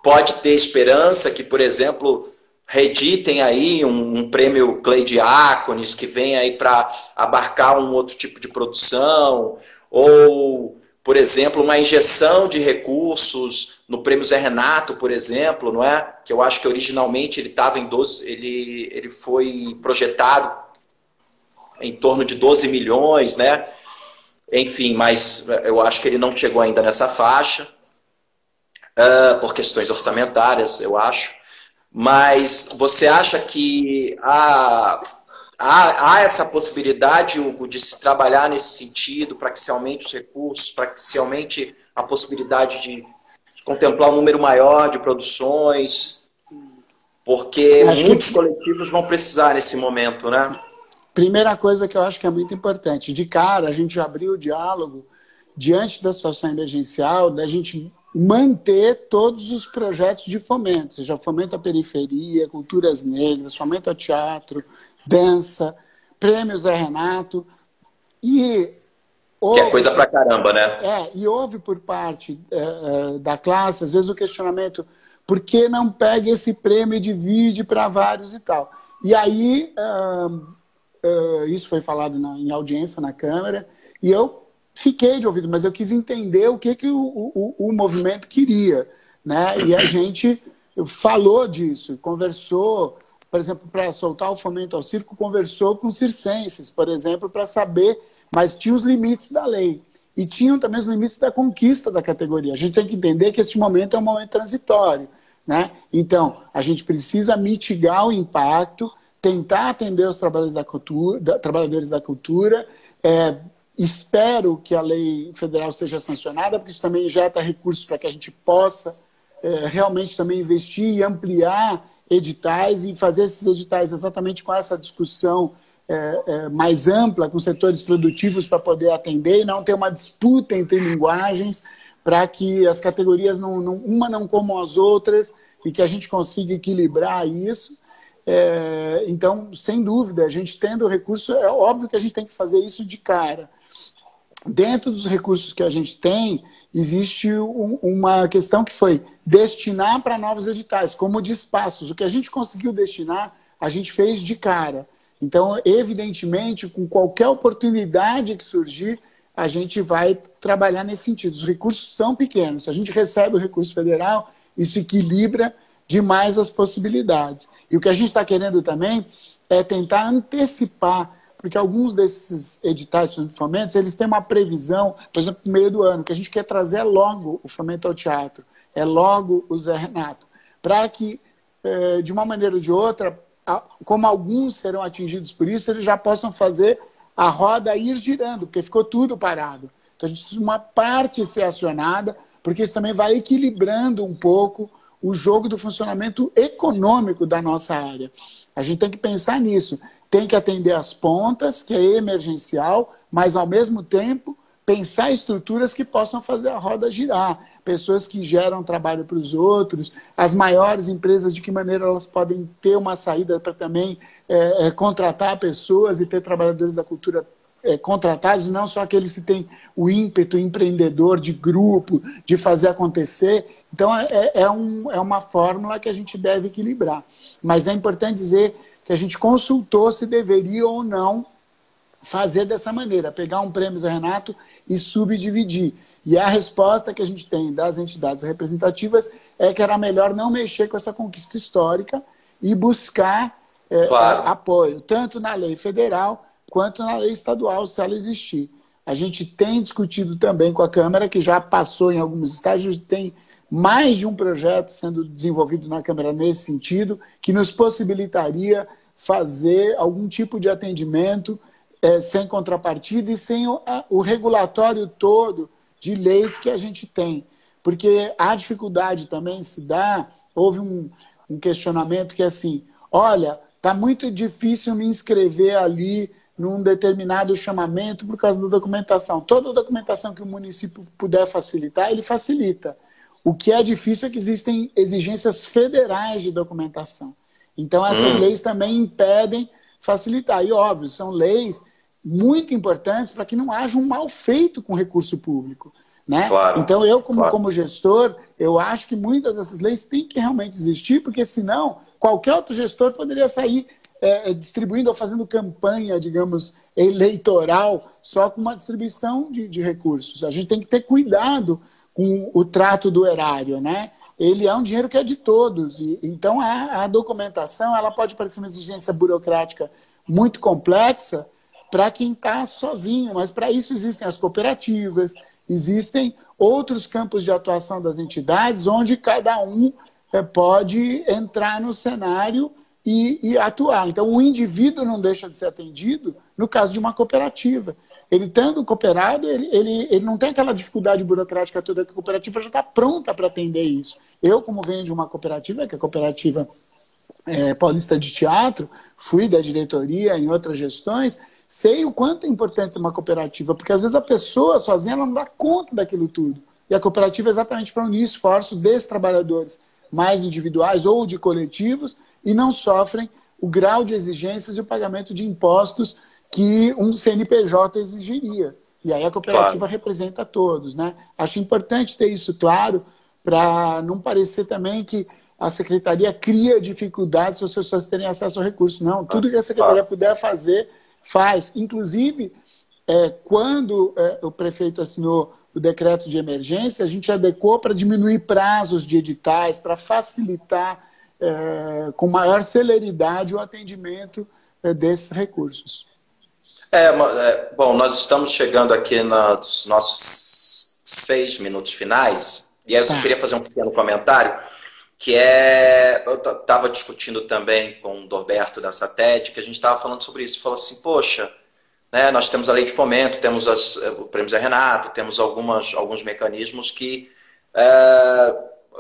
pode ter esperança que, por exemplo, reeditem aí um prêmio Clay Diáconis, que vem aí para abarcar um outro tipo de produção, ou, por exemplo, uma injeção de recursos no prêmio Zé Renato, por exemplo, não é? Que eu acho que originalmente ele estava em 12, ele foi projetado em torno de 12 milhões, né? Enfim, mas eu acho que ele não chegou ainda nessa faixa, por questões orçamentárias, eu acho. Mas você acha que há essa possibilidade, Hugo, de se trabalhar nesse sentido para que se aumente os recursos, para que se aumente a possibilidade de contemplar um número maior de produções? Porque muitos coletivos vão precisar nesse momento, né? Primeira coisa que eu acho que é muito importante, de cara, a gente abriu o diálogo diante da situação emergencial, da gente manter todos os projetos de fomento, seja fomento à periferia, culturas negras, fomento ao teatro, dança, prêmios Zé Renato. E que é coisa pra caramba, né? E houve por parte da classe, às vezes, o questionamento: por que não pega esse prêmio e divide para vários e tal? E aí, isso foi falado em audiência na Câmara, e eu fiquei de ouvido, mas eu quis entender o que o movimento queria, né? E a gente falou disso, conversou, por exemplo, para soltar o fomento ao circo, conversou com circenses, por exemplo, para saber, mas tinha os limites da lei. E tinham também os limites da conquista da categoria. A gente tem que entender que este momento é um momento transitório, né? Então, a gente precisa mitigar o impacto, tentar atender os trabalhadores da cultura. Espero que a lei federal seja sancionada, porque isso também injeta recursos para que a gente possa realmente também investir e ampliar editais e fazer esses editais exatamente com essa discussão mais ampla, com setores produtivos para poder atender e não ter uma disputa entre linguagens, para que as categorias uma não comam as outras e que a gente consiga equilibrar isso. Então, sem dúvida, a gente tendo recurso, é óbvio que a gente tem que fazer isso de cara. Dentro dos recursos que a gente tem, existe uma questão que foi destinar para novos editais, como de espaços. O que a gente conseguiu destinar, a gente fez de cara. Então, evidentemente, com qualquer oportunidade que surgir, a gente vai trabalhar nesse sentido. Os recursos são pequenos. Se a gente recebe o recurso federal, isso equilibra demais as possibilidades. E o que a gente está querendo também é tentar antecipar, porque alguns desses editais de fomentos, eles têm uma previsão, por exemplo, no meio do ano, que a gente quer trazer logo o fomento ao teatro, logo o Zé Renato, para que, de uma maneira ou de outra, como alguns serão atingidos por isso, eles já possam fazer a roda ir girando, porque ficou tudo parado. Então a gente precisa de uma parte ser acionada, porque isso também vai equilibrando um pouco o jogo do funcionamento econômico da nossa área. A gente tem que pensar nisso. Tem que atender as pontas, que é emergencial, mas, ao mesmo tempo, pensar estruturas que possam fazer a roda girar. Pessoas que geram trabalho para os outros, as maiores empresas, de que maneira elas podem ter uma saída para também contratar pessoas e ter trabalhadores da cultura contratados, não só aqueles que têm o ímpeto empreendedor de grupo, de fazer acontecer. Então, é uma fórmula que a gente deve equilibrar. Mas é importante dizer que a gente consultou se deveria ou não fazer dessa maneira, pegar um prêmio Zé Renato e subdividir. E a resposta que a gente tem das entidades representativas é que era melhor não mexer com essa conquista histórica e buscar apoio, tanto na lei federal quanto na lei estadual, se ela existir. A gente tem discutido também com a Câmara, que já passou em alguns estágios, tem mais de um projeto sendo desenvolvido na Câmara nesse sentido, que nos possibilitaria fazer algum tipo de atendimento sem contrapartida e sem o regulatório todo de leis que a gente tem. Porque a dificuldade também se dá, houve um questionamento que é assim, olha, está muito difícil me inscrever ali num determinado chamamento por causa da documentação. Toda a documentação que o município puder facilitar, ele facilita. O que é difícil é que existem exigências federais de documentação. Então, essas leis também impedem facilitar. E, óbvio, são leis muito importantes para que não haja um mal feito com recurso público. Né? Claro, então, eu, como gestor, eu acho que muitas dessas leis têm que realmente existir, porque, senão, qualquer outro gestor poderia sair distribuindo ou fazendo campanha, digamos, eleitoral, só com uma distribuição de recursos. A gente tem que ter cuidado com o trato do erário, né? Ele é um dinheiro que é de todos. Então, a documentação ela pode parecer uma exigência burocrática muito complexa para quem está sozinho, mas para isso existem as cooperativas, existem outros campos de atuação das entidades, onde cada um pode entrar no cenário e atuar. Então, o indivíduo não deixa de ser atendido no caso de uma cooperativa. Ele estando cooperado, ele não tem aquela dificuldade burocrática toda, que a cooperativa já está pronta para atender isso. Eu, como venho de uma cooperativa, que é a Cooperativa Paulista de Teatro, fui da diretoria em outras gestões, sei o quanto é importante uma cooperativa, porque às vezes a pessoa sozinha ela não dá conta daquilo tudo. E a cooperativa é exatamente para unir esforços desses trabalhadores mais individuais ou de coletivos e não sofrem o grau de exigências e o pagamento de impostos que um CNPJ exigiria. E aí a cooperativa representa todos, né? Acho importante ter isso claro para não parecer também que a secretaria cria dificuldades para as pessoas terem acesso ao recurso. Não, tudo que a secretaria puder fazer, faz. Inclusive, quando o prefeito assinou o decreto de emergência, a gente adequou para diminuir prazos de editais, para facilitar com maior celeridade o atendimento desses recursos. Bom, nós estamos chegando aqui nos nossos 6 minutos finais, e aí eu só queria fazer um pequeno comentário, que eu estava discutindo também com o Dorberto da SATED, que a gente estava falando sobre isso, falou assim, poxa, né, nós temos a lei de fomento, temos o Prêmio Zé Renato, temos alguns mecanismos que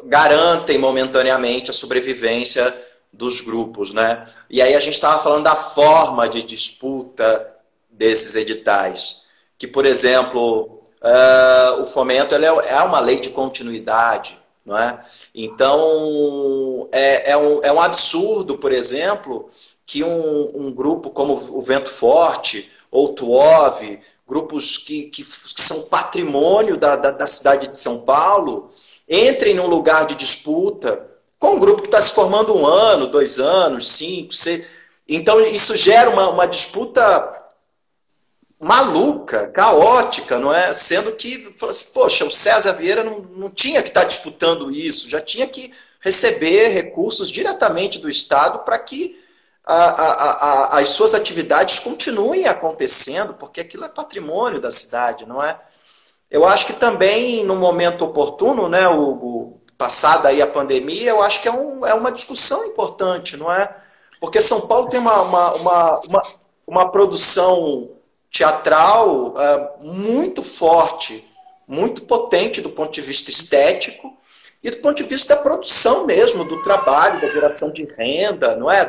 garantem momentaneamente a sobrevivência dos grupos, né? E aí a gente estava falando da forma de disputa desses editais, que, por exemplo, o fomento é uma lei de continuidade, não é? Então, é um absurdo, por exemplo, que um grupo como o Vento Forte ou o Tuov, grupos que são patrimônio da cidade de São Paulo, entrem num lugar de disputa com um grupo que está se formando 1 ano, 2 anos, 5, 6. Então, isso gera uma disputa maluca, caótica, não é? Sendo que, assim, poxa, o César Vieira não tinha que estar disputando isso, já tinha que receber recursos diretamente do Estado para que as suas atividades continuem acontecendo, porque aquilo é patrimônio da cidade, não é? Eu acho que também, no momento oportuno, né, passada aí a pandemia, eu acho que é uma discussão importante, não é? Porque São Paulo tem uma produção teatral muito forte, muito potente do ponto de vista estético e do ponto de vista da produção mesmo, do trabalho, da geração de renda, não é?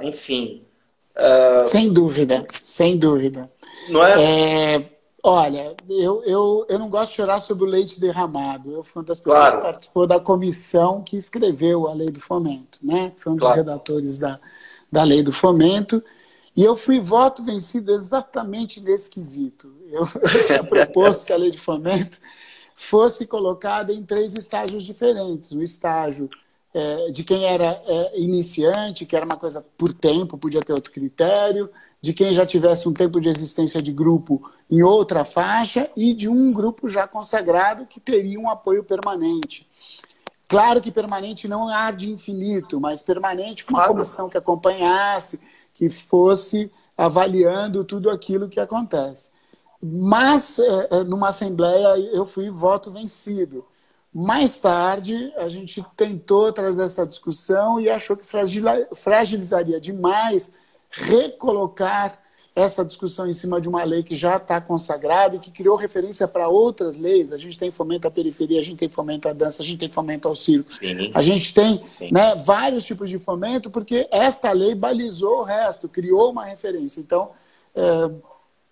Enfim. Sem dúvida, sem dúvida. Não é? Olha, eu não gosto de chorar sobre o leite derramado. Eu fui uma das pessoas Claro. que participou da comissão que escreveu a Lei do Fomento, né? Foi um dos redatores da Lei do Fomento. E eu fui voto vencido exatamente nesse quesito. Eu tinha proposto que a Lei de Fomento fosse colocada em 3 estágios diferentes. O estágio de quem era iniciante, que era uma coisa por tempo, podia ter outro critério, de quem já tivesse um tempo de existência de grupo em outra faixa e de um grupo já consagrado que teria um apoio permanente. Claro que permanente não há de infinito, mas permanente com uma comissão que acompanhasse, que fosse avaliando tudo aquilo que acontece. Mas, numa assembleia, eu fui voto vencido. Mais tarde, a gente tentou trazer essa discussão e achou que fragilizaria demais recolocar essa discussão em cima de uma lei que já está consagrada e que criou referência para outras leis. A gente tem fomento à periferia, a gente tem fomento à dança, a gente tem fomento ao circo. Sim. A gente tem, né, vários tipos de fomento, porque esta lei balizou o resto, criou uma referência. Então,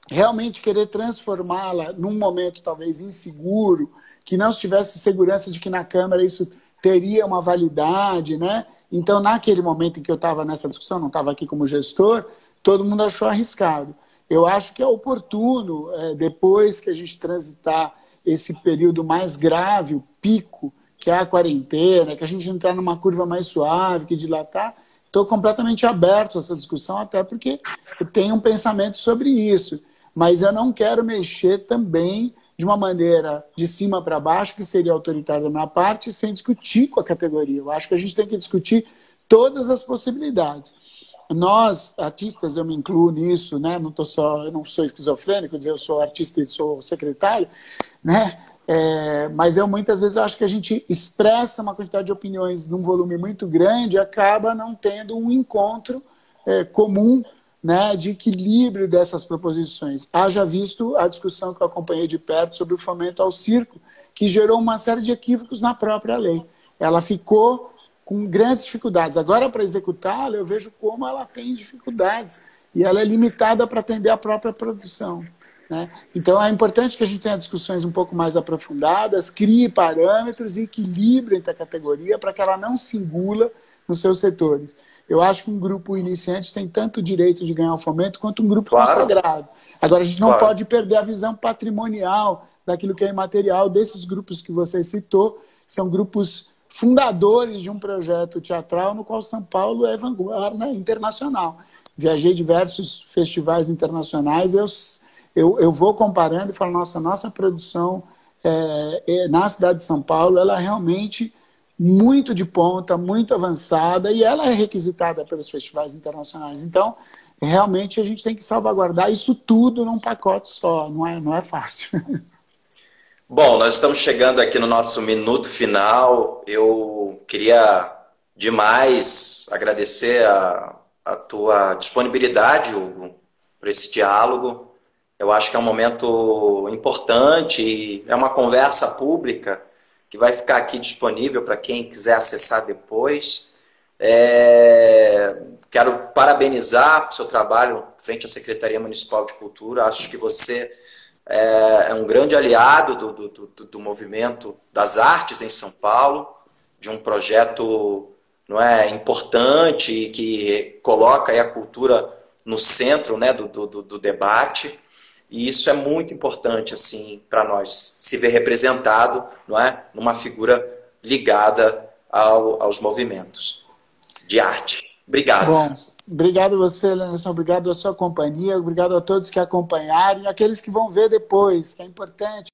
realmente querer transformá-la num momento talvez inseguro, que não se tivesse segurança de que na Câmara isso teria uma validade, né? Então, naquele momento em que eu estava nessa discussão, não estava aqui como gestor, todo mundo achou arriscado. Eu acho que é oportuno, depois que a gente transitar esse período mais grave, o pico, que é a quarentena, que a gente entrar numa curva mais suave, que dilatar, estou completamente aberto a essa discussão, até porque eu tenho um pensamento sobre isso. Mas eu não quero mexer também de uma maneira de cima para baixo, que seria autoritária da minha parte, sem discutir com a categoria. Eu acho que a gente tem que discutir todas as possibilidades. Nós, artistas, eu me incluo nisso, né? Eu não sou esquizofrênico, quer dizer, eu sou artista e sou secretário, né? Mas muitas vezes eu acho que a gente expressa uma quantidade de opiniões num volume muito grande e acaba não tendo um encontro comum, né, de equilíbrio dessas proposições. Haja visto a discussão que eu acompanhei de perto sobre o fomento ao circo, que gerou uma série de equívocos na própria lei. Ela ficou com grandes dificuldades. Agora, para executá-la, eu vejo como ela tem dificuldades e ela é limitada para atender a própria produção, né? Então, é importante que a gente tenha discussões um pouco mais aprofundadas, crie parâmetros e equilíbrio entre a categoria para que ela não se engula nos seus setores. Eu acho que um grupo iniciante tem tanto o direito de ganhar o fomento quanto um grupo consagrado. Agora, a gente não pode perder a visão patrimonial daquilo que é imaterial desses grupos que você citou, que são grupos fundadores de um projeto teatral no qual São Paulo é vanguarda internacional. Viajei diversos festivais internacionais, eu vou comparando e falo, nossa produção na cidade de São Paulo, ela é realmente muito de ponta, muito avançada, e ela é requisitada pelos festivais internacionais. Então, realmente, a gente tem que salvaguardar isso tudo num pacote só, não é fácil. Bom, nós estamos chegando aqui no nosso minuto final. Eu queria demais agradecer a tua disponibilidade, Hugo, para esse diálogo. Eu acho que é um momento importante, é uma conversa pública que vai ficar aqui disponível para quem quiser acessar depois. Quero parabenizar o seu trabalho frente à Secretaria Municipal de Cultura. Acho que você é um grande aliado do movimento das artes em São Paulo, de um projeto importante que coloca aí a cultura no centro, né, do debate. E isso é muito importante assim, para nós, se ver representado, numa figura ligada aos movimentos de arte. Obrigado. Bom, Obrigado a você, Lenilson. Obrigado a sua companhia. Obrigado a todos que acompanharam e aqueles que vão ver depois, que é importante.